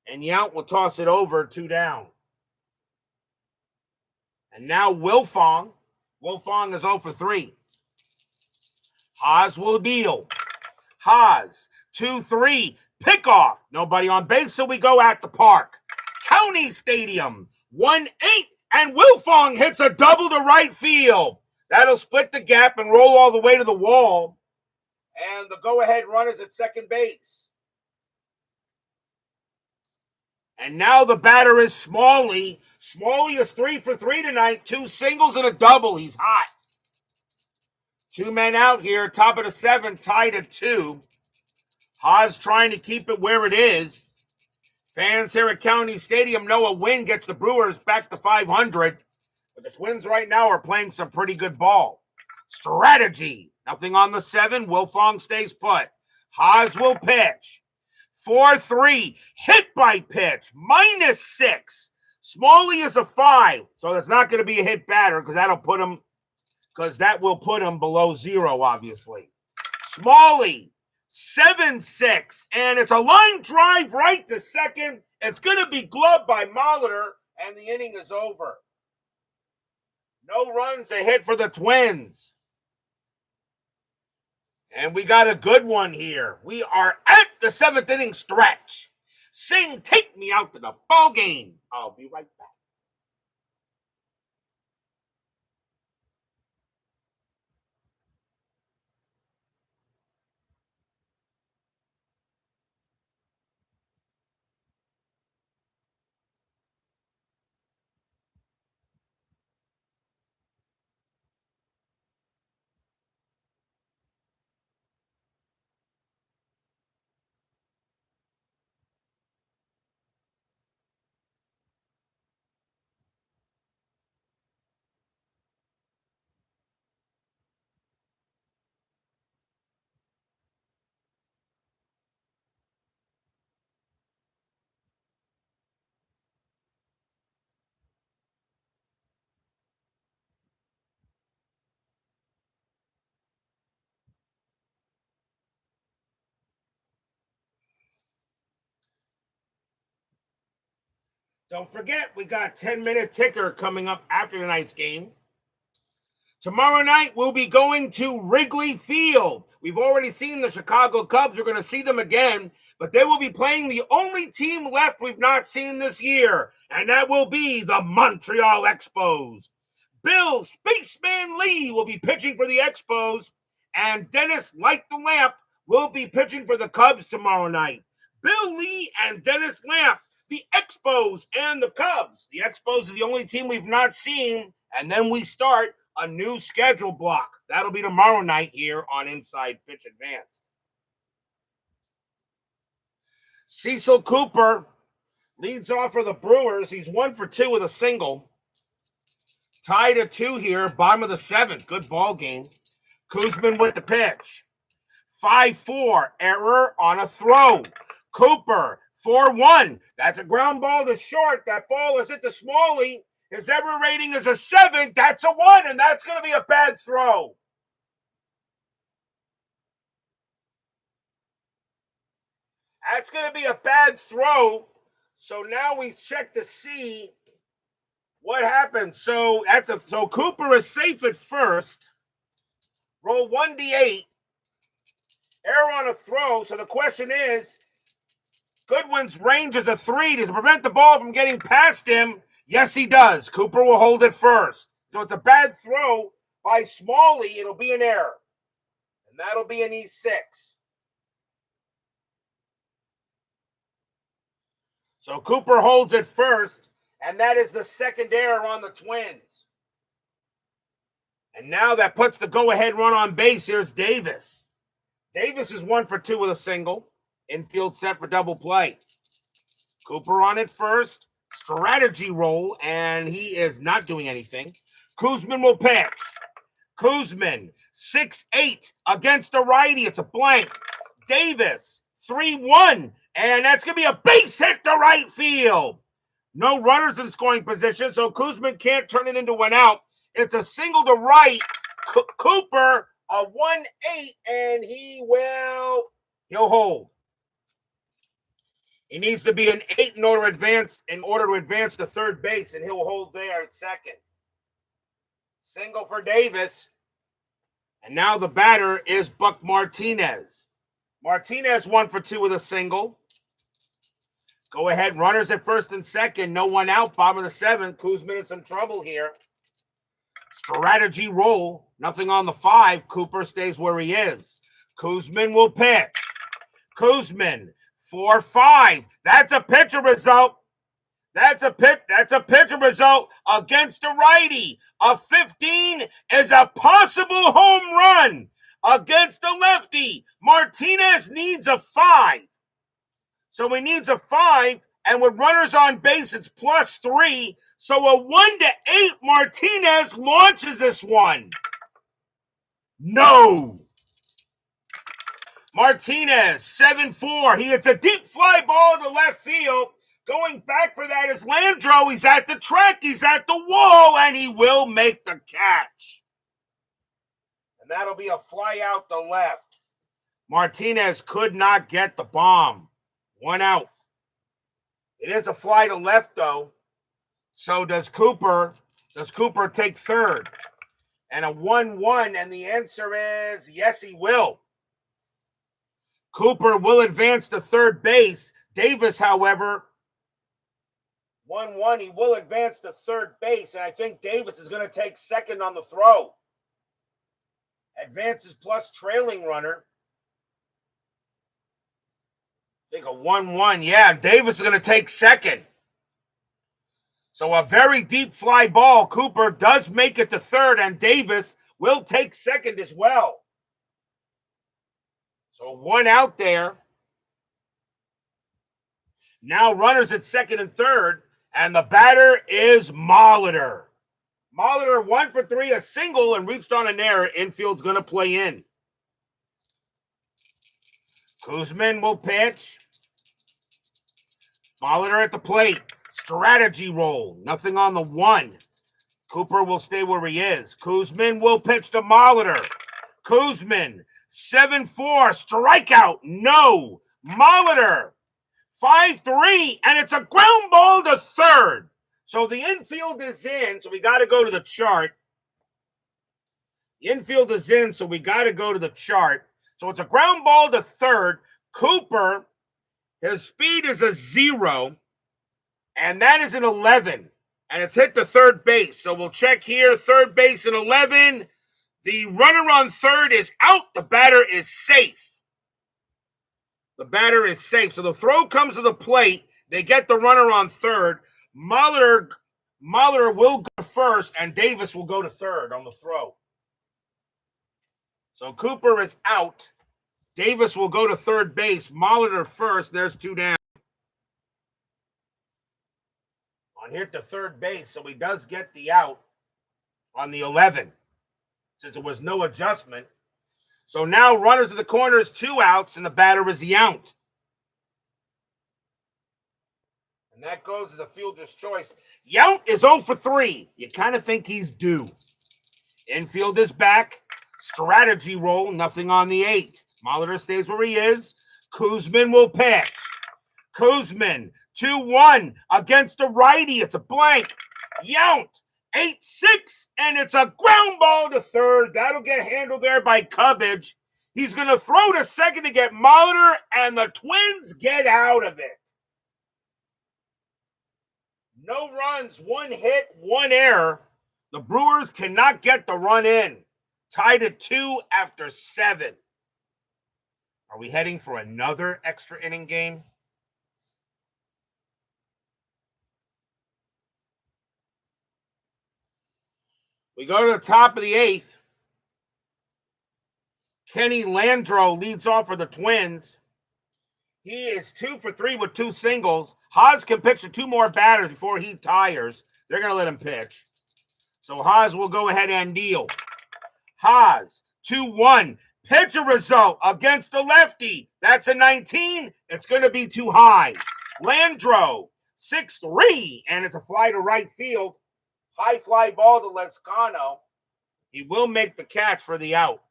And Yount will toss it over, 2 down. And now Wilfong. Wilfong is 0 for 3. Haas will deal. Haas, 2-3. Pickoff. Nobody on base, so we go at the park. County Stadium, 1-8. And Wilfong hits a double to right field. That'll split the gap and roll all the way to the wall. And the go-ahead run is at second base. And now the batter is Smalley. Smalley is 3 for 3 tonight. 2 singles and a double. He's hot. 2 men out here. Top of the 7th, tied at 2. Haas trying to keep it where it is. Fans here at County Stadium know a win gets the Brewers back to 500. But the Twins right now are playing some pretty good ball. Strategy. Nothing on the 7. Wilfong stays put. Haas will pitch. 4-3. Hit by pitch. -6. Smalley is a 5. So that's not going to be a hit batter because that will put him below 0, obviously. Smalley, 7-6. And it's a line drive right to second. It's going to be gloved by Molitor, and the inning is over. No runs, a hit for the Twins. And we got a good one here. We are at the 7th inning stretch. Sing, take me out to the ball game. I'll be right back. Don't forget, we got a 10-minute ticker coming up after tonight's game. Tomorrow night, we'll be going to Wrigley Field. We've already seen the Chicago Cubs. We're going to see them again, but they will be playing the only team left we've not seen this year, and that will be the Montreal Expos. Bill Spaceman Lee will be pitching for the Expos, and Dennis Light the Lamp will be pitching for the Cubs tomorrow night. Bill Lee and Dennis Lamp, the Expos and the Cubs. The Expos is the only team we've not seen, and then we start a new schedule block. That'll be tomorrow night here on Inside Pitch Advanced. Cecil Cooper leads off for the Brewers. He's 1 for 2 with a single. Tied at 2 here, bottom of the 7th. Good ball game. Koosman with the pitch. 5-4, error on a throw. Cooper, 4-1. That's a ground ball to short. That ball is hit to Smalley. His error rating is a 7. That's a 1, and that's going to be a bad throw. That's going to be a bad throw. So now we check to see what happened. So Cooper is safe at first. Roll 1d8. Error on a throw. So the question is, Goodwin's range is a 3. Does it prevent the ball from getting past him? Yes, he does. Cooper will hold it first. So it's a bad throw by Smalley. It'll be an error. And that'll be an E6. So Cooper holds it first, and that is the second error on the Twins. And now that puts the go-ahead run on base. Here's Davis. Davis is 1 for 2 with a single. Infield set for double play. Cooper on it first. Strategy roll, and he is not doing anything. Koosman will pitch. Koosman, 6-8 against a righty. It's a blank. Davis, 3-1, and that's going to be a base hit to right field. No runners in scoring position, so Koosman can't turn it into an out. It's a single to right. Cooper, a 1-8, and he'll hold. He needs to be an 8 in order to advance to third base, and he'll hold there at second. Single for Davis. And now the batter is Buck Martinez. Martinez 1 for 2 with a single. Go ahead, runners at first and second. No one out, bottom of the 7th. Koosman in some trouble here. Strategy roll. Nothing on the 5. Cooper stays where he is. Koosman will pitch. Koosman, 4-5. That's a pitcher result. That's a pitcher result against a righty. A 15 is a possible home run against a lefty. Martinez needs a 5. So he needs a 5, and with runners on base, it's +3. So a 1-8, Martinez launches this one. No. Martinez, 7-4. He hits a deep fly ball to left field. Going back for that is Landreau. He's at the track. He's at the wall, and he will make the catch. And that'll be a fly out to left. Martinez could not get the bomb. 1 out. It is a fly to left, though. So does Cooper take third? And a 1-1, and the answer is yes, he will. Cooper will advance to third base. Davis, however, 1-1, he will advance to third base, and I think Davis is going to take second on the throw. Advances plus trailing runner. I think a 1-1. Yeah, Davis is going to take second. So a very deep fly ball. Cooper does make it to third, and Davis will take second as well. So 1 out there. Now runners at second and third, and the batter is Molitor. Molitor 1 for 3, a single, and reached on an error. Infield's going to play in. Koosman will pitch. Molitor at the plate. Strategy roll. Nothing on the 1. Cooper will stay where he is. Koosman will pitch to Molitor. Koosman, 7-4. Strikeout. No. Molitor, 5-3. And it's a ground ball to third. So the infield is in. So we got to go to the chart. The infield is in. So we got to go to the chart. So it's a ground ball to third. Cooper, his speed is a 0. And that is an 11. And it's hit to third base. So we'll check here. Third base an 11. The runner on third is out. The batter is safe. The batter is safe. So the throw comes to the plate. They get the runner on third. Molitor will go first, and Davis will go to third on the throw. So Cooper is out. Davis will go to third base. Molitor first. There's two down. On hit to third base, so he does get the out on the 11, since it was no adjustment. So now runners at the corners, 2 outs, and the batter is the out. And that goes as a fielder's choice. Yount is 0 for 3. You kind of think he's due. Infield is back. Strategy roll, nothing on the 8. Molitor stays where he is. Koosman will pitch. Koosman, 2-1 against a righty. It's a blank. Yount, 8-6, and it's a ground ball to third. That'll get handled there by Cubbage. He's going to throw to second to get Molitor, and the Twins get out of it. No runs, 1 hit, 1 error. The Brewers cannot get the run in. Tied at 2 after 7. Are we heading for another extra inning game? We go to the top of the 8th. Kenny Landreau leads off for the Twins. He is 2 for 3 with 2 singles. Haas can pitch to 2 more batters before he tires. They're going to let him pitch. So Haas will go ahead and deal. Haas, 2-1. Pitcher result against the lefty. That's a 19. It's going to be too high. Landreau, 6-3, and it's a fly to right field. High fly ball to Lescano. He will make the catch for the out.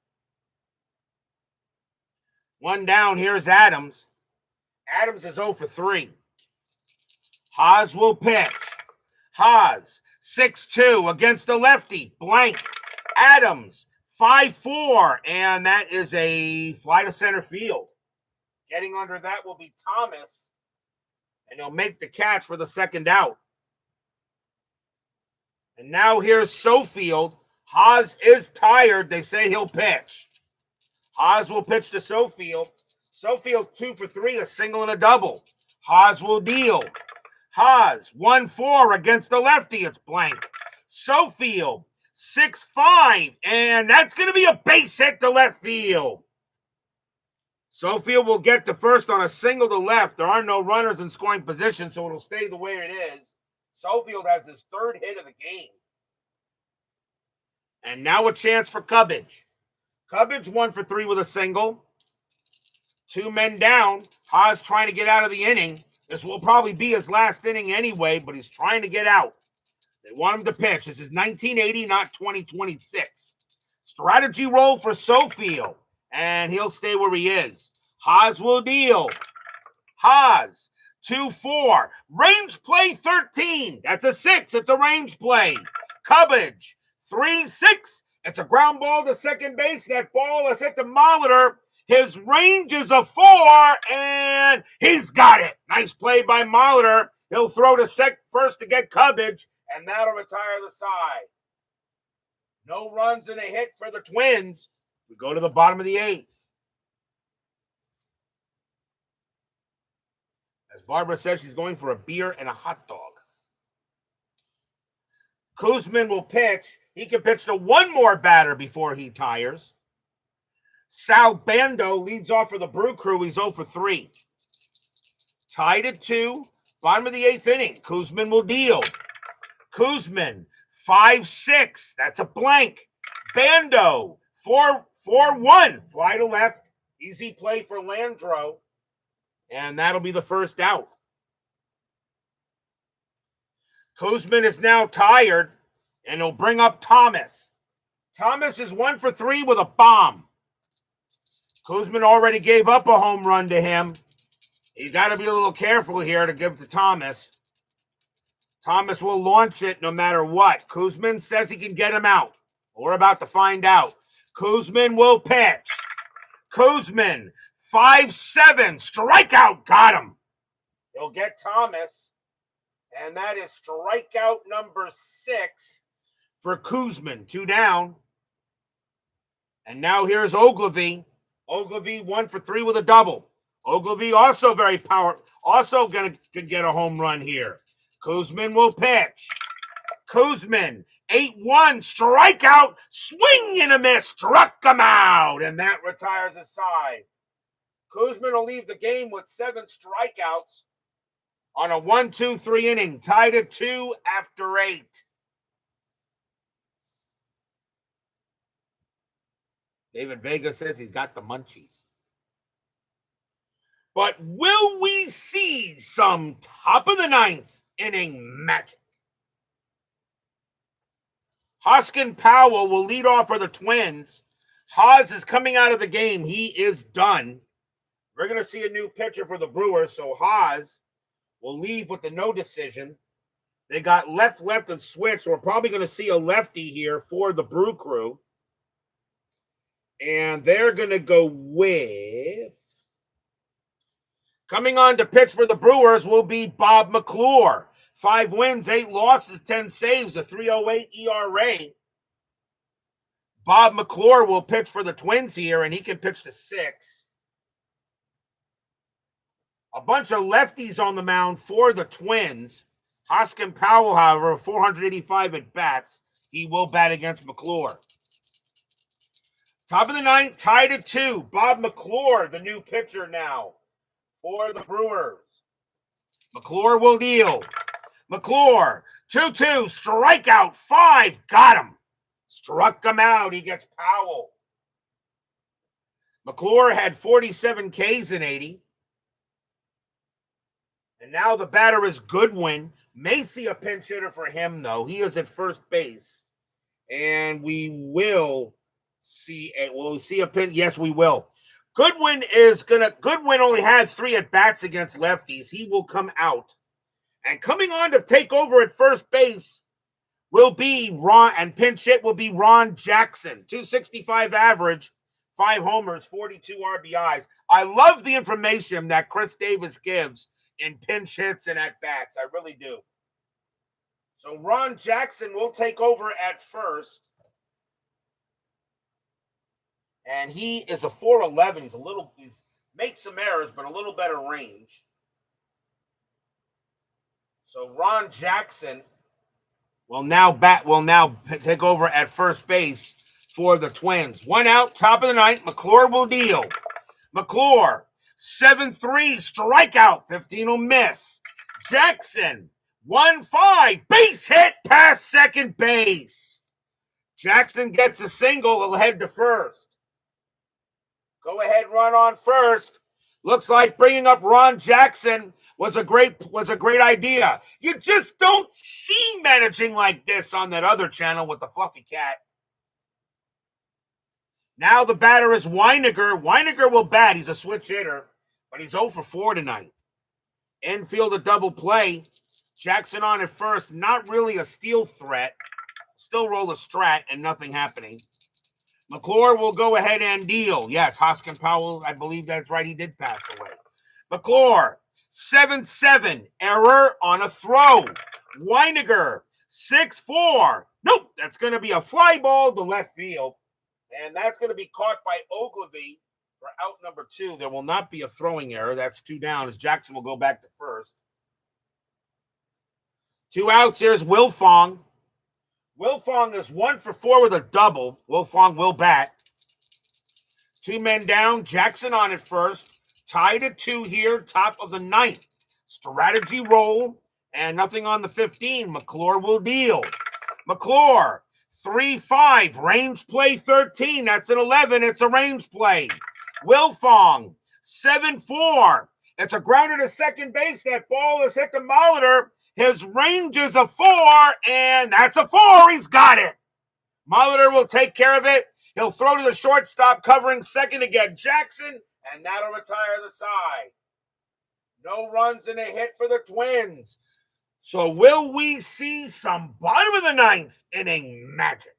1 down. Here's Adams. Adams is 0 for 3. Haas will pitch. Haas, 6-2 against the lefty. Blank. Adams, 5-4, and that is a fly to center field. Getting under that will be Thomas, and he'll make the catch for the second out. And now here's Sofield. Haas is tired. They say he'll pitch. Haas will pitch to Sofield. Sofield 2 for 3, a single and a double. Haas will deal. Haas 1-4 against the lefty. It's blank. Sofield 6-5, and that's going to be a base hit to left field. Sofield will get to first on a single to left. There are no runners in scoring position, so it'll stay the way it is. Sofield has his 3rd hit of the game. And now a chance for Cubbage. Cubbage 1 for 3 with a single. 2 men down. Haas trying to get out of the inning. This will probably be his last inning anyway, but he's trying to get out. They want him to pitch. This is 1980, not 2026. Strategy roll for Sofield, and he'll stay where he is. Haas will deal. Haas, 2-4. Range play 13. That's a 6. It's a range play. Cubbage, 3-6. It's a ground ball to second base. That ball is hit the Molitor. His range is a 4, and he's got it. Nice play by Molitor. He'll throw to first to get Cubbage, and that'll retire the side. No runs and a hit for the Twins. We go to the bottom of the 8th. As Barbara says, she's going for a beer and a hot dog. Koosman will pitch. He can pitch to 1 more batter before he tires. Sal Bando leads off for the Brew Crew. He's 0 for 3. Tied at 2. Bottom of the 8th inning. Koosman will deal. Koosman, 5-6. That's a blank. Bando, 4-1. Fly to left. Easy play for Landreau. And that'll be the first out. Koosman is now tired, and he'll bring up Thomas. Thomas is 1 for 3 with a bomb. Koosman already gave up a home run to him. He's got to be a little careful here to give to Thomas. Thomas will launch it no matter what. Koosman says he can get him out. We're about to find out. Koosman will pitch. Koosman, 5-7. Strikeout. Got him. He'll get Thomas. And that is strikeout number 6 for Koosman. 2 down. And now here's Ogilvy. Ogilvy 1 for 3 with a double. Ogilvy also very powerful. Also going to get a home run here. Koosman will pitch. Koosman, 8-1, strikeout, swing and a miss, struck him out, and that retires his side. Koosman will leave the game with 7 strikeouts on a 1-2-3 inning, tied at 2 after 8. David Vega says he's got the munchies. But will we see some top of the 9th inning magic? Hoskin Powell will lead off for the Twins. Haas is coming out of the game. He is done. We're going to see a new pitcher for the Brewers, so Haas will leave with the no decision. They got left, and switch, so we're probably going to see a lefty here for the Brew Crew. And they're going to go with... Coming on to pitch for the Brewers will be Bob McClure. 5 wins, 8 losses, 10 saves, a 3.08 ERA. Bob McClure will pitch for the Twins here, and he can pitch to 6. A bunch of lefties on the mound for the Twins. Hoskin Powell, however, 485 at bats. He will bat against McClure. Top of the 9th, tied at 2. Bob McClure, the new pitcher now for the Brewers. McClure will deal. McClure, 2-2, strikeout, 5, got him. Struck him out, he gets Powell. McClure had 47 Ks in 80. And now the batter is Goodwin. May see a pinch hitter for him, though. He is at first base. And we will see a pinch. Yes, we will. Goodwin only had 3 at-bats against lefties. He will come out. And coming on to take over at first base will be pinch hit will be Ron Jackson. 265 average, 5 homers, 42 RBIs. I love the information that Chris Davis gives in pinch hits and at-bats. I really do. So Ron Jackson will take over at first. And he is a 4.11. He's makes some errors, but a little better range. So Ron Jackson will now take over at first base for the Twins. 1 out, top of the 9th. McClure will deal. McClure, 7-3, strikeout, 15 will miss. Jackson, 1-5, base hit past second base. Jackson gets a single, he'll head to first. Go ahead, run on first. Looks like bringing up Ron Jackson was a great idea. You just don't see managing like this on that other channel with the fluffy cat. Now the batter is Weiniger. Weiniger will bat. He's a switch hitter, but he's 0 for 4 tonight. Infield a double play. Jackson on at first. Not really a steal threat. Still roll a strat and nothing happening. McClure will go ahead and deal. Yes, Hoskin Powell, I believe that's right. He did pass away. McClure, 7-7, error on a throw. Weiniger, 6-4. Nope, that's going to be a fly ball to left field. And that's going to be caught by Ogilvy for out number 2. There will not be a throwing error. That's 2 down as Jackson will go back to first. 2 outs. Here's Wilfong. Wilfong is 1 for 4 with a double. Wilfong will bat. 2 men down. Jackson on at first. Tied at 2 here, top of the 9th. Strategy roll, and nothing on the 15. McClure will deal. McClure, 3-5. Range play 13. That's an 11. It's a range play. Wilfong, 7-4. It's a grounder to second base. That ball has hit the Molitor. His range is a 4, and that's a 4. He's got it. Molitor will take care of it. He'll throw to the shortstop, covering second to get Jackson, and that'll retire the side. No runs and a hit for the Twins. So will we see some bottom of the 9th inning magic?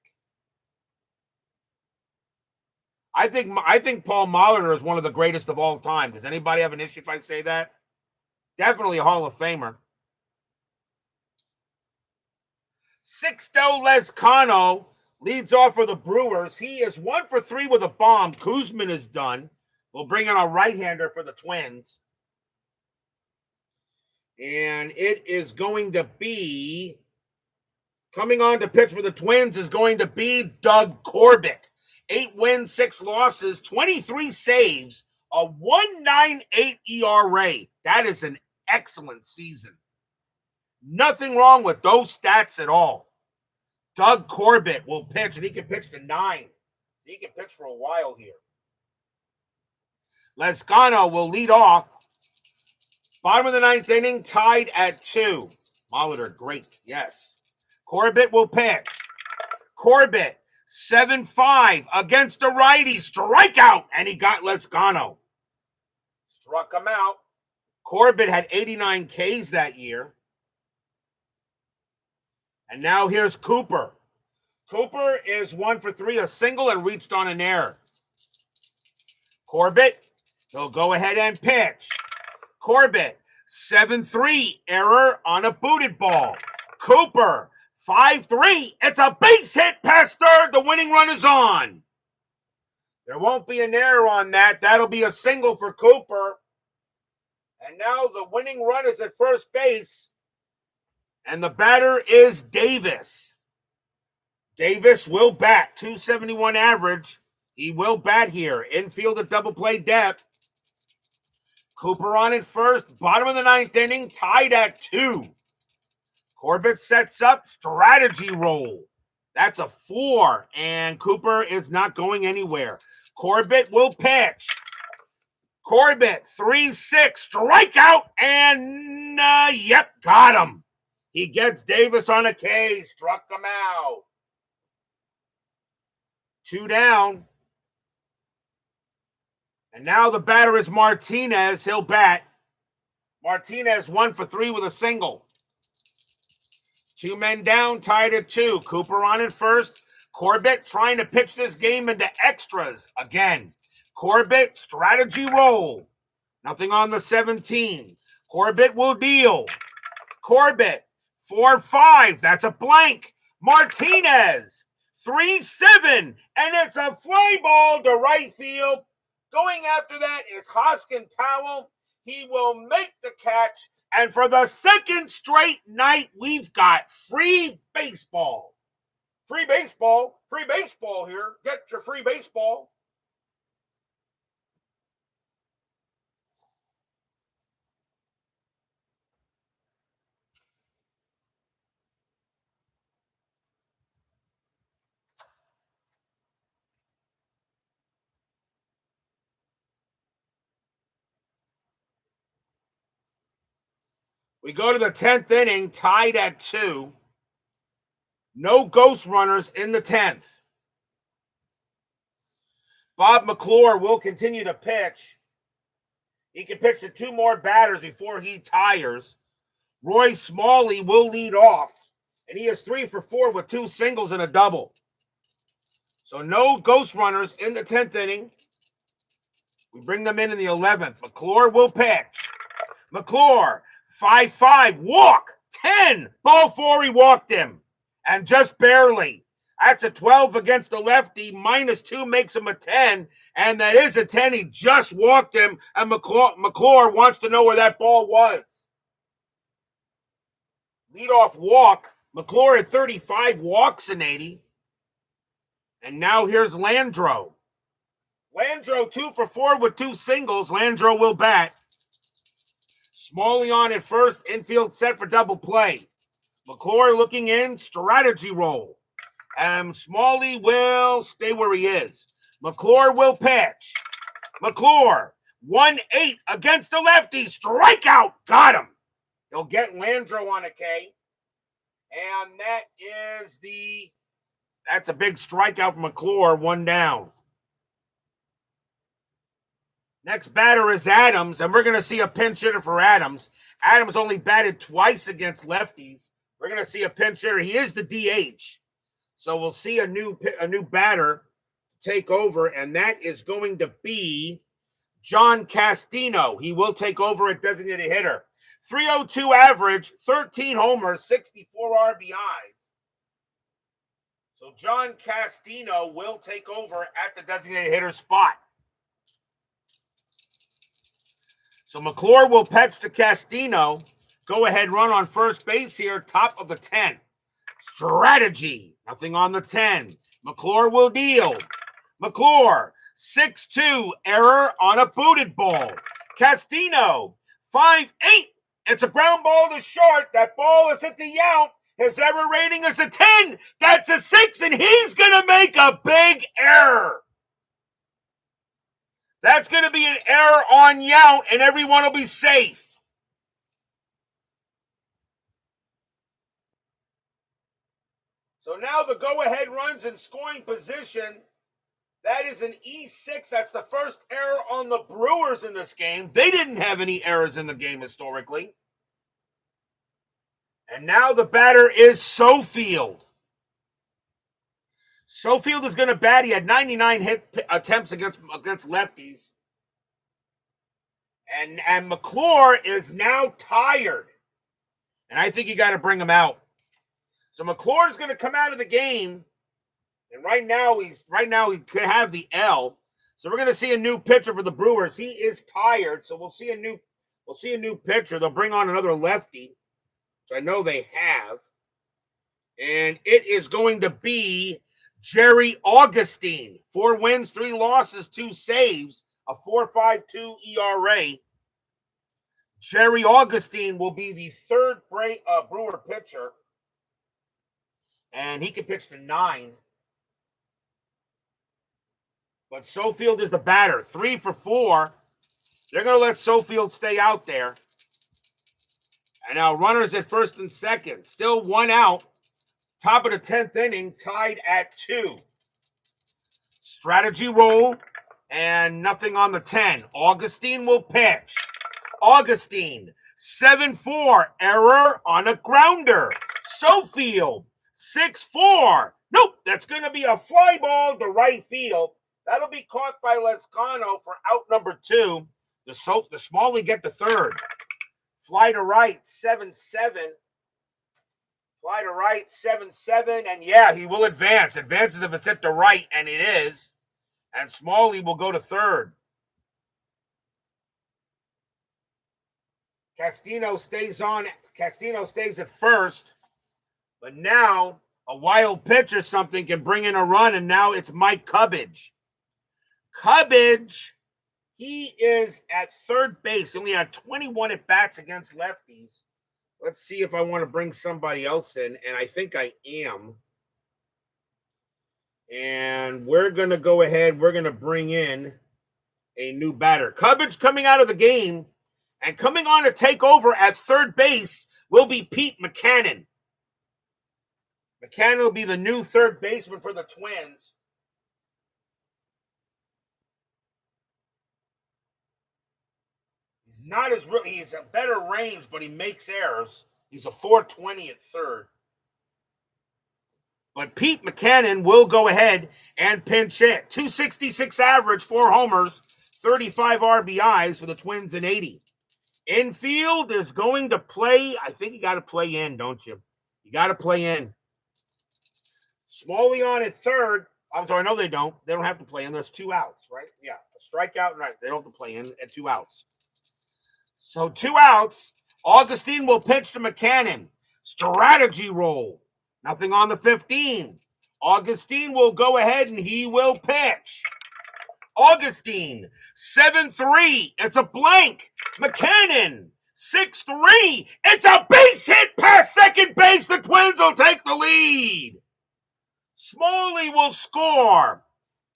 I think Paul Molitor is one of the greatest of all time. Does anybody have an issue if I say that? Definitely a Hall of Famer. Sixto Lezcano leads off for the Brewers. He is 1 for 3 with a bomb. Koosman is done. We'll bring in a right-hander for the Twins. And it is going to be, coming on to pitch for the Twins is going to be Doug Corbett. 8 wins, 6 losses, 23 saves, a 1.98 ERA. That is an excellent season. Nothing wrong with those stats at all. Doug Corbett will pitch, and he can pitch to 9. He can pitch for a while here. Lezcano will lead off. Bottom of the 9th inning, tied at 2. Molitor, great, yes. Corbett will pitch. Corbett, 7-5 against the righty. Strikeout, and he got Lezcano. Struck him out. Corbett had 89 Ks that year. And now here's Cooper. Cooper is 1 for 3, a single, and reached on an error. Corbett, he'll go ahead and pitch. Corbett, 7-3, error on a booted ball. Cooper, 5-3, it's a base hit past third. The winning run is on. There won't be an error on that. That'll be a single for Cooper. And now the winning run is at first base. And the batter is Davis. Davis will bat, 271 average. He will bat here. Infield at double play depth. Cooper on at first. Bottom of the 9th inning, tied at 2. Corbett sets up, strategy roll. That's a 4, and Cooper is not going anywhere. Corbett will pitch. Corbett, 3-6, strikeout, and yep, got him. He gets Davis on a K, struck him out. 2 down. And now the batter is Martinez. He'll bat. Martinez 1 for 3 with a single. 2 men down, tied at 2. Cooper on at first. Corbett trying to pitch this game into extras again. Corbett, strategy roll. Nothing on the 17. Corbett will deal. Corbett, 4-5. That's a blank. Martinez, 3-7. And it's a fly ball to right field. Going after that is Hoskin Powell. He will make the catch. And for the second straight night, we've got free baseball. Free baseball. Free baseball here. Get your free baseball. We go to the 10th inning, tied at 2. No ghost runners in the 10th. Bob McClure will continue to pitch. He can pitch to 2 more batters before he tires. Roy Smalley will lead off, and he is 3 for 4 with 2 singles and a double. So no ghost runners in the 10th inning. We bring them in the 11th. McClure will pitch. McClure, 5-5, walk, 10. Ball 4, he walked him. And just barely. That's a 12 against the lefty. -2 makes him a 10. And that is a 10. He just walked him. And McClure wants to know where that ball was. Leadoff walk. McClure at 35 walks in 80. And now here's Landro. Landro 2 for 4 with 2 singles. Landro will bat. Smalley on at first, infield set for double play. McClure looking in, strategy roll. Smalley will stay where he is. McClure will pitch. McClure, 1-8 against the lefty, strikeout, got him. He'll get Landro on a K. And that's a big strikeout from McClure, 1 down. Next batter is Adams, and we're going to see a pinch hitter for Adams. Adams only batted twice against lefties. We're going to see a pinch hitter. He is the DH. So we'll see a new batter take over, and that is going to be John Castino. He will take over at designated hitter. 302 average, 13 homers, 64 RBIs. So John Castino will take over at the designated hitter spot. So McClure will pitch to Castino. Go ahead run on first base here, top of the 10th. Strategy, nothing on the 10. McClure will deal. McClure, 6-2, error on a booted ball. Castino, 5-8. It's a ground ball to short. That ball is at the out. His error rating is a 10. That's a 6, and he's going to make a big error. That's going to be an error on Yount, and everyone will be safe. So now the go-ahead runs in scoring position. That is an E6. That's the first error on the Brewers in this game. They didn't have any errors in the game historically. And now the batter is Sofield. Sofield is going to bat. He had 99 hit attempts against lefties. And McClure is now tired. And I think you got to bring him out. So McClure is going to come out of the game. And right now he could have the L. So we're going to see a new pitcher for the Brewers. He is tired, so we'll see a new pitcher. They'll bring on another lefty, which I know they have. And it is going to be Jerry Augustine. 4 wins, 3 losses, 2 saves, a 4.52 ERA. Jerry Augustine will be the third Brewer pitcher. And he can pitch to 9. But Sofield is the batter. 3 for 4. They're going to let Sofield stay out there. And now runners at first and second. Still 1 out. Top of the 10th inning, tied at 2. Strategy roll, and nothing on the 10. Augustine will pitch. Augustine, 7-4. Error on a grounder. Sofield, 6-4. Nope, that's going to be a fly ball to right field. That'll be caught by Lescano for out number 2. The Smalley get the third. Fly to right, 7-7. Fly to right, 7-7. And yeah, he will advance. Advances if it's hit to right, and it is. And Smalley will go to third. Castino stays at first. But now a wild pitch or something can bring in a run, and now it's Mike Cubbage. Cubbage, he is at third base. He only had 21 at-bats against lefties. Let's see if I want to bring somebody else in, and I think I am. And we're going to go ahead. We're going to bring in a new batter. Cubbage coming out of the game, and coming on to take over at third base will be Pete McCannon. McCannon will be the new third baseman for the Twins. He's a better range, but he makes errors. He's a 420 at third. But Pete McCannon will go ahead and pinch hit. 266 average, 4 homers, 35 RBIs for the Twins in 80. Infield is going to play. I think you got to play in, don't you? You got to play in. Smalley on at third. I'm sorry, no, they don't. They don't have to play in. There's 2 outs, right? Yeah, a strikeout, right. They don't have to play in at 2 outs. So 2 outs. Augustine will pitch to McCannon. Strategy roll. Nothing on the 15. Augustine will go ahead and he will pitch. Augustine, 7-3. It's a blank. McCannon, 6-3. It's a base hit past second base. The Twins will take the lead. Smalley will score.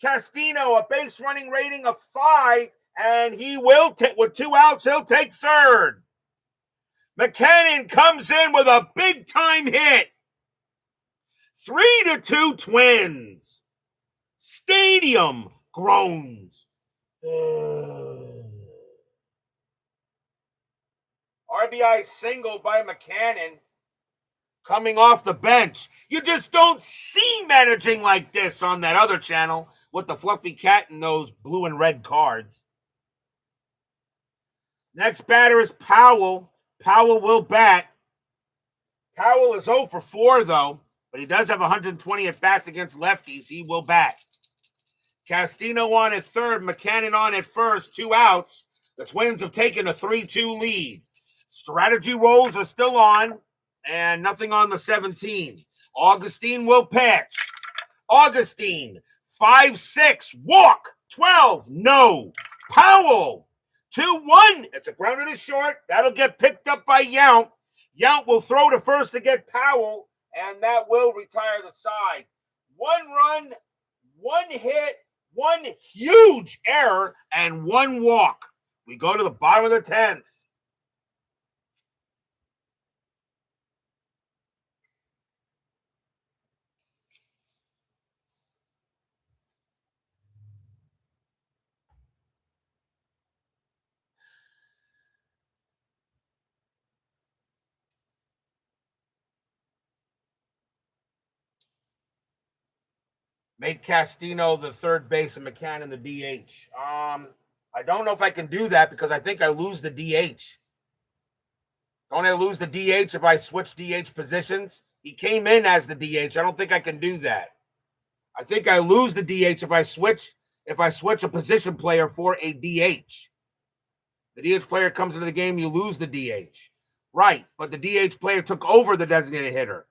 Castino, a base running rating of 5. And he will with 2 outs, he'll take third. McCannon comes in with a big-time hit. 3-2 Twins. Stadium groans. RBI single by McCannon coming off the bench. You just don't see managing like this on that other channel with the fluffy cat and those blue and red cards. Next batter is Powell. Powell will bat. Powell is 0 for 4, though, but he does have 120 at-bats against lefties. He will bat. Castino on at third. McCannon on at first. 2 outs. The Twins have taken a 3-2 lead. Strategy rolls are still on, and nothing on the 17. Augustine will pitch. Augustine, 5-6, walk, 12, no. Powell, 2-1. It's a ground to short. That'll get picked up by Yount. Yount will throw to first to get Powell, and that will retire the side. 1 run, 1 hit, 1 huge error, and 1 walk. We go to the bottom of the 10th. Make Castino the third base and McCann the DH. I don't know if I can do that because I think I lose the DH. Don't I lose the DH if I switch DH positions? He came in as the DH. I don't think I can do that. I think I lose the DH if I switch a position player for a DH. The DH player comes into the game, you lose the DH. Right, but the DH player took over the designated hitter.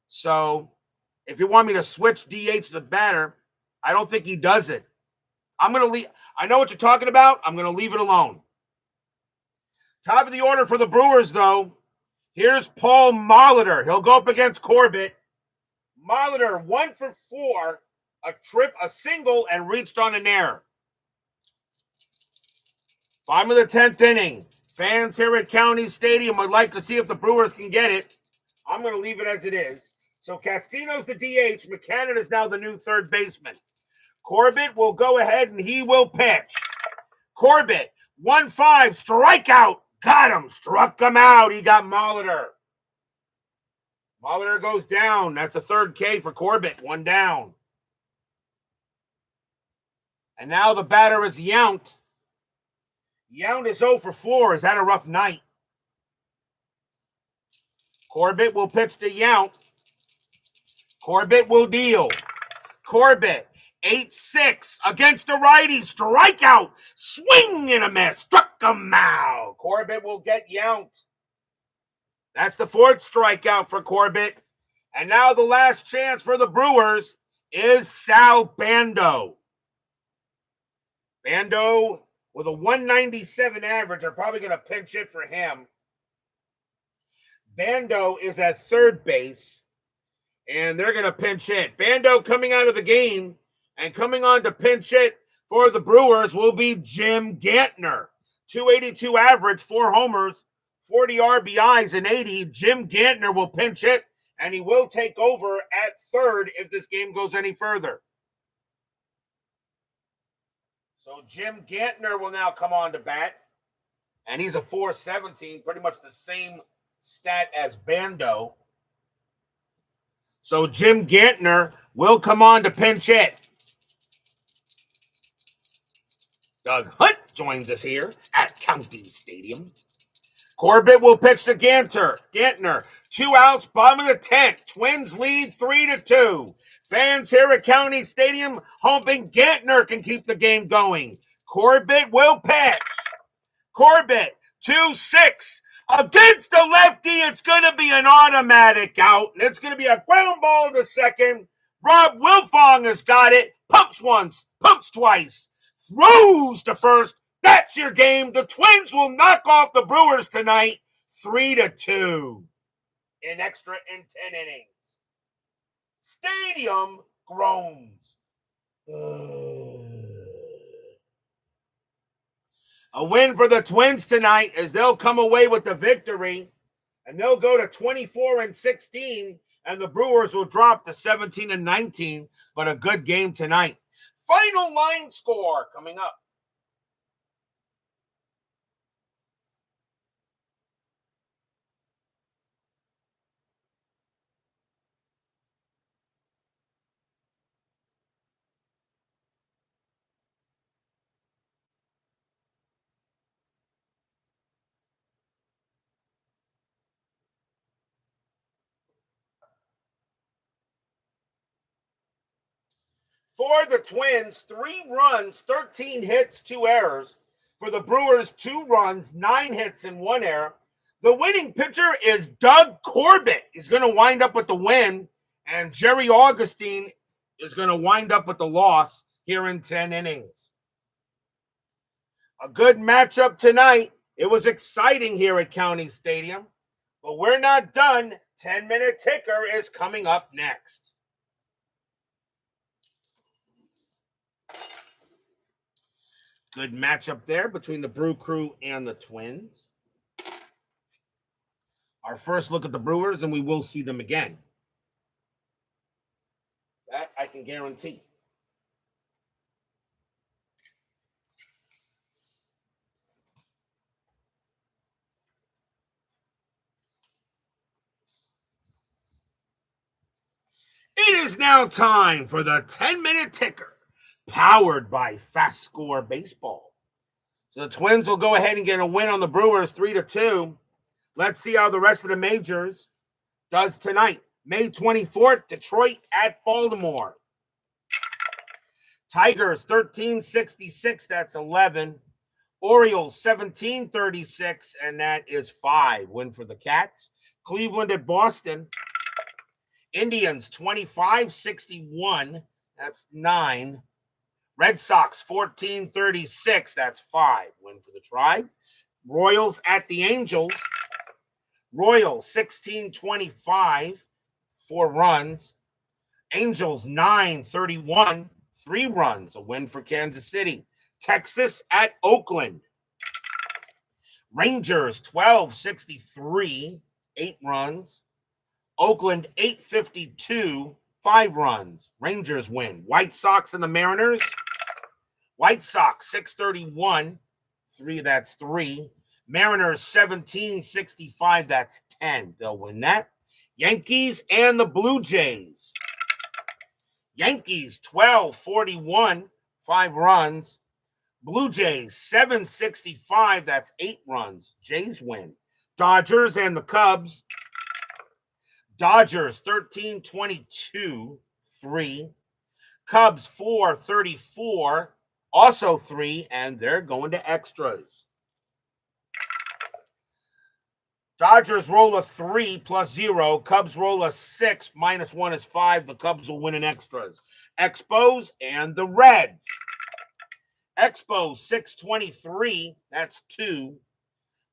So if you want me to switch DH to the batter, I don't think he does it. I'm going to leave. I know what you're talking about. I'm going to leave it alone. Top of the order for the Brewers, though. Here's Paul Molitor. He'll go up against Corbett. Molitor 1 for 4, a single, and reached on an error. Bottom of the 10th inning. Fans here at County Stadium would like to see if the Brewers can get it. I'm going to leave it as it is. So Castino's the DH. McCann is now the new third baseman. Corbett will go ahead and he will pitch. Corbett, 1-5, strikeout. Got him. Struck him out. He got Molitor. Molitor goes down. That's the third K for Corbett. 1 down. And now the batter is Yount. Yount is 0 for 4. Is that a rough night? Corbett will pitch to Yount. Corbett will deal. Corbett, 8-6 against the righty. Strikeout. Swing and a miss. Struck him out. Corbett will get Yount. That's the 4th strikeout for Corbett. And now the last chance for the Brewers is Sal Bando. Bando with a 197 average are probably going to pinch it for him. Bando is at third base, and they're going to pinch hit. Bando coming out of the game and coming on to pinch hit for the Brewers will be Jim Gantner. 282 average, 4 homers, 40 RBIs, and 80. Jim Gantner will pinch hit, and he will take over at third if this game goes any further. So Jim Gantner will now come on to bat, and he's a 417, pretty much the same stat as Bando. So Jim Gantner will come on to pinch hit. Doug Hunt joins us here at County Stadium. Corbett will pitch to Gantner. 2 outs, bottom of the 10th. Twins lead 3-2. Fans here at County Stadium hoping Gantner can keep the game going. Corbett will pitch. Corbett, 2-6. Against the lefty, it's going to be an automatic out. And it's going to be a ground ball to second. Rob Wilfong has got it. Pumps once, pumps twice. Throws to first. That's your game. The Twins will knock off the Brewers tonight, 3-2 in extra in 10 innings. Stadium groans. A win for the Twins tonight as they'll come away with the victory, and they'll go to 24-16, and the Brewers will drop to 17-19, but a good game tonight. Final line score coming up. For the Twins, 3 runs, 13 hits, 2 errors. For the Brewers, 2 runs, 9 hits, and 1 error. The winning pitcher is Doug Corbett. He's going to wind up with the win, and Jerry Augustine is going to wind up with the loss here in 10 innings. A good matchup tonight. It was exciting here at County Stadium, but we're not done. 10-minute ticker is coming up next. Good matchup there between the Brew Crew and the Twins. Our first look at the Brewers, and we will see them again. That I can guarantee. It is now time for the 10-minute ticker, powered by FastScore Baseball. So the Twins will go ahead and get a win on the Brewers 3-2. Let's see how the rest of the majors does tonight. May 24th, Detroit at Baltimore. Tigers 13-66, that's 11. Orioles 17-36, and that is 5. Win for the Cats. Cleveland at Boston. Indians 25-61, that's 9. Red Sox 14-36, that's 5. Win for the Tribe. Royals at the Angels. Royals 16-25, 4 runs. Angels 9-31, 3 runs. A win for Kansas City. Texas at Oakland. Rangers 12-63, 8 runs. Oakland 8-52, 5 runs. Rangers win. White Sox and the Mariners. White Sox 6-31, 3, that's 3. Mariners 17-65, that's 10. They'll win that. Yankees and the Blue Jays. Yankees 12-41, 5 runs. Blue Jays 7-65, that's 8 runs. Jays win. Dodgers and the Cubs. Dodgers 13-22, 3. Cubs 4-34, also 3, and they're going to extras. Dodgers roll a 3 plus 0. Cubs roll a 6 minus 1 is 5. The Cubs will win in extras. Expos and the Reds. Expos 6-23, that's 2.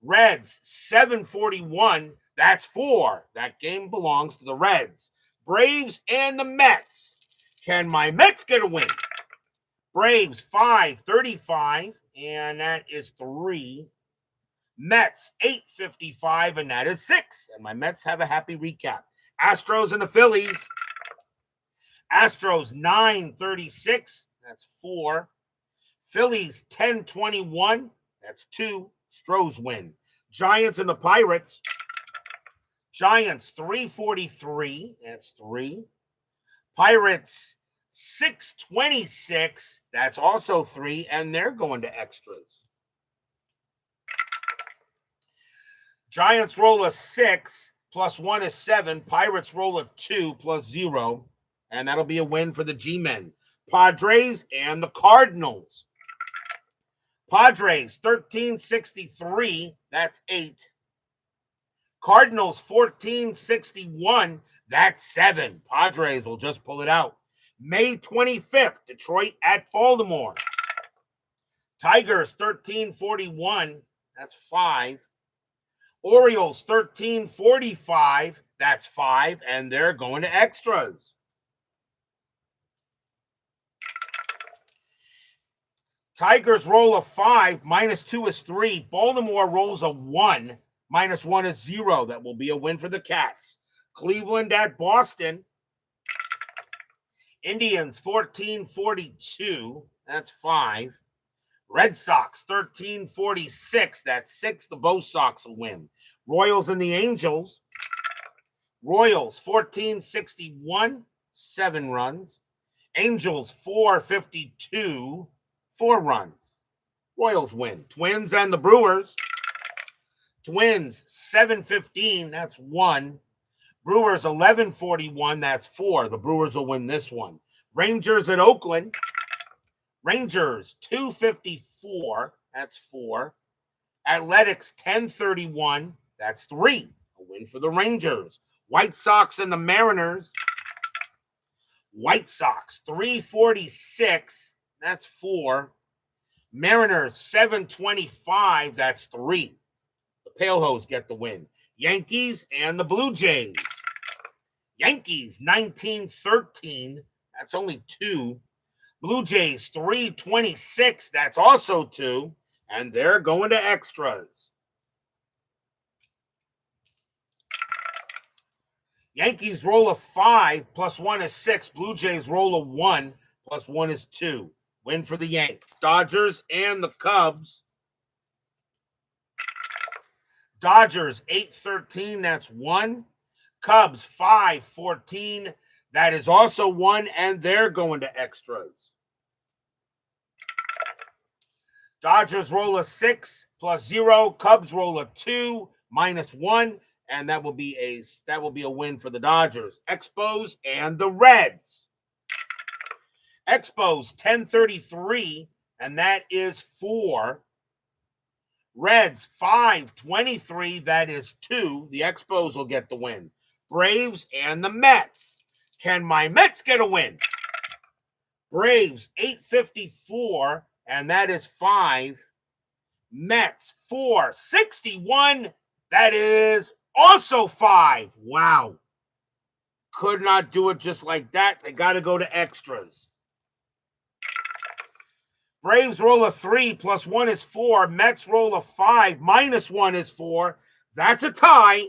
Reds 7-41, that's 4. That game belongs to the Reds. Braves and the Mets. Can my Mets get a win? Braves 5-35, and that is 3. Mets 8-55, and that is 6. And my Mets have a happy recap. Astros and the Phillies. Astros 9-36, that's 4. Phillies 10-21, that's 2. Stros win. Giants and the Pirates. Giants 3-43, that's 3. Pirates 6-26, that's also 3, and they're going to extras. Giants roll a 6 plus 1 is 7. Pirates roll a 2 plus 0, and that'll be a win for the G-Men. Padres and the Cardinals. Padres 13-63, that's 8. Cardinals 14-61, that's 7. Padres will just pull it out. May 25th, Detroit at Baltimore. Tigers 13-41, that's 5. Orioles 13-45, that's 5, and they're going to extras. Tigers roll a 5, minus 2 is 3. Baltimore rolls a 1, minus 1 is 0. That will be a win for the Cats. Cleveland at Boston. Indians 14-42, that's 5. Red Sox 13-46, that's 6. The Bo Sox will win. Royals and the Angels. Royals 14-61, 7 runs. Angels 4-52, 4 runs. Royals win. Twins and the Brewers. Twins 7-15, that's 1. Brewers 11-41, that's 4. The Brewers will win this one. Rangers at Oakland. Rangers 2-54, That's 4. Athletics 1031, that's 3. A win for the Rangers. White Sox and the Mariners. White Sox 346, that's 4. Mariners 725, that's 3. The Pale Hose get the win. Yankees and the Blue Jays. Yankees 1913, that's only 2. Blue Jays 326, that's also 2. And they're going to extras. Yankees roll a 5, plus 1 is 6. Blue Jays roll a 1, plus 1 is 2. Win for the Yanks. Dodgers and the Cubs. Dodgers 813, that's 1. Cubs 514, that is also 1, and they're going to extras. Dodgers roll a 6, plus 0. Cubs roll a 2, minus 1, and that will be a win for the Dodgers. Expos and the Reds. Expos 1033, and that is 4. Reds 523, that is 2. The Expos will get the win. Braves and the Mets. Can my Mets get a win? Braves 854, and that is 5. Mets 461, that is also 5. Wow. Could not do it just like that. They got to go to extras. Braves roll a 3, plus 1 is 4. Mets roll a 5, minus 1 is 4. That's a tie,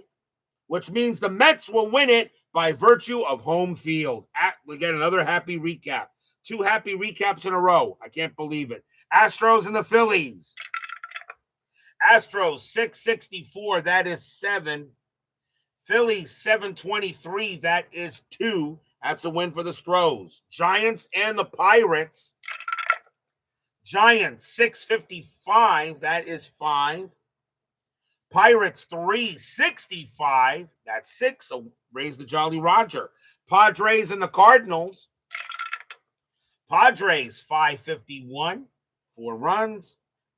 which means the Mets will win it by virtue of home field. We get another happy recap. 2 happy recaps in a row. I can't believe it. Astros and the Phillies. Astros 664, that is 7. Phillies 723, that is 2. That's a win for the Stros. Giants and the Pirates. Giants 655, that is 5. Pirates 365, that's 6. So raise the Jolly Roger. Padres and the Cardinals. Padres 551, 4 runs.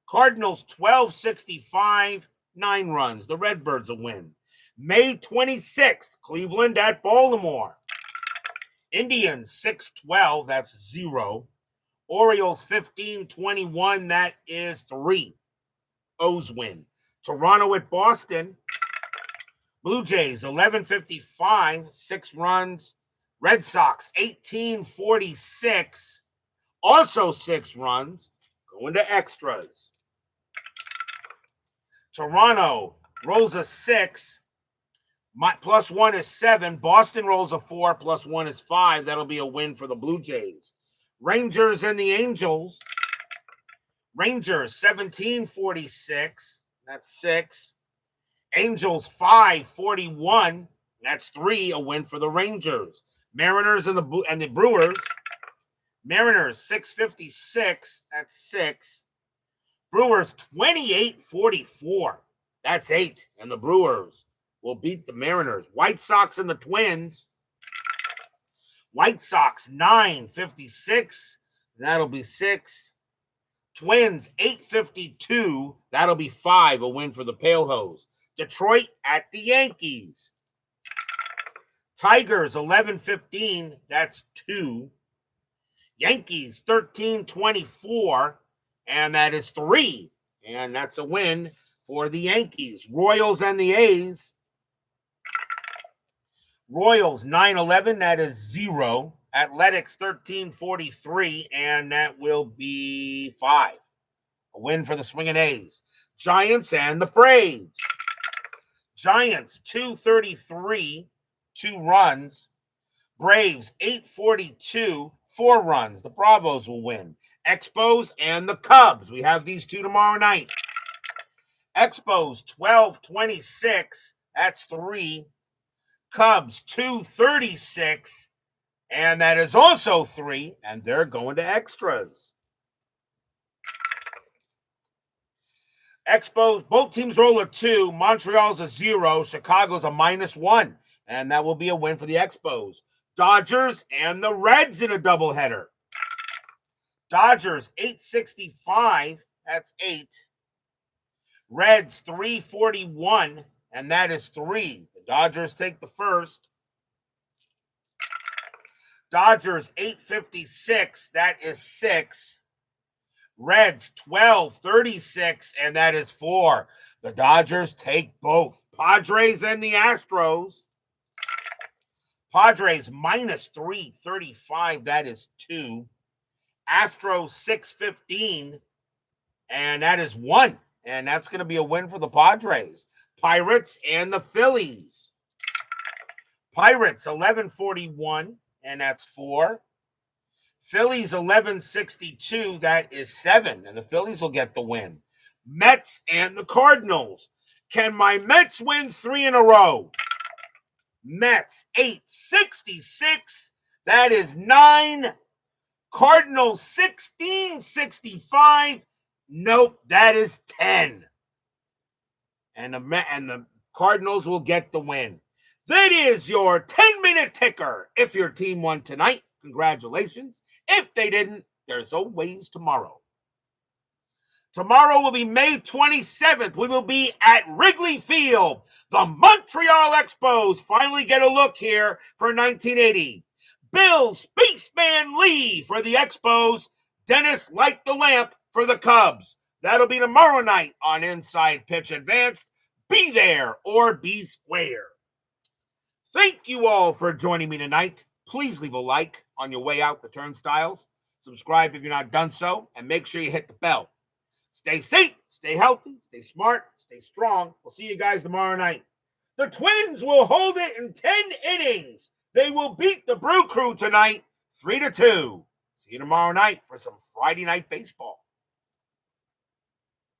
Cardinals 1265, 9 runs. The Redbirds will win. May 26th, Cleveland at Baltimore. Indians 612, that's 0. Orioles 1521, that is 3. O's win. Toronto at Boston. Blue Jays 1155, 6 runs. Red Sox 1846, also 6 runs. Going to extras. Toronto rolls a 6. Plus 1 is 7. Boston rolls a 4. Plus 1 is 5. That'll be a win for the Blue Jays. Rangers and the Angels. Rangers 1746. That's 6. Angels 541. That's 3. A win for the Rangers. Mariners and the Brewers. Mariners 656. That's 6. Brewers 2844. That's 8. And the Brewers will beat the Mariners. White Sox and the Twins. White Sox 956. That'll be 6. Twins 852. That'll be 5. A win for the Pale Hose. Detroit at the Yankees. Tigers 1115. That's 2. Yankees 1324. And that is 3. And that's a win for the Yankees. Royals and the A's. Royals 911, that is 0. Athletics 1343, and that will be 5. A win for the Swingin' A's. Giants and the Braves. Giants 233, 2 runs. Braves 842, 4 runs. The Bravos will win. Expos and the Cubs. We have these 2 tomorrow night. Expos 1226, that's 3. Cubs 236, and that is also 3, and they're going to extras. Expos, both teams roll a 2. Montreal's a 0. Chicago's a -1, and that will be a win for the Expos. Dodgers and the Reds in a doubleheader. Dodgers 865, That's 8. Reds 341, and that is 3. The Dodgers take the first. Dodgers 856, that is 6. Reds 1236, and that is 4. The Dodgers take both. Padres and the Astros. Padres minus 335, that is 2. Astros 615, and that is 1. And that's going to be a win for the Padres. Pirates and the Phillies. Pirates 1141, and that's 4. Phillies 1162, that is 7. And the Phillies will get the win. Mets and the Cardinals. Can my Mets win 3 in a row? Mets 866, that is 9. Cardinals 1665. Nope, that is 10. And the Cardinals will get the win. That is your 10-minute ticker. If your team won tonight, congratulations. If they didn't, there's always tomorrow. Tomorrow will be May 27th. We will be at Wrigley Field. The Montreal Expos finally get a look here for 1980. Bill Spaceman Lee for the Expos. Dennis Light the Lamp for the Cubs. That'll be tomorrow night on Inside Pitch Advanced. Be there or be square. Thank you all for joining me tonight. Please leave a like on your way out the turnstiles. Subscribe if you're not done so, and make sure you hit the bell. Stay safe, stay healthy, stay smart, stay strong. We'll see you guys tomorrow night. The Twins will hold it in 10 innings. They will beat the Brew Crew tonight, 3-2. See you tomorrow night for some Friday night baseball.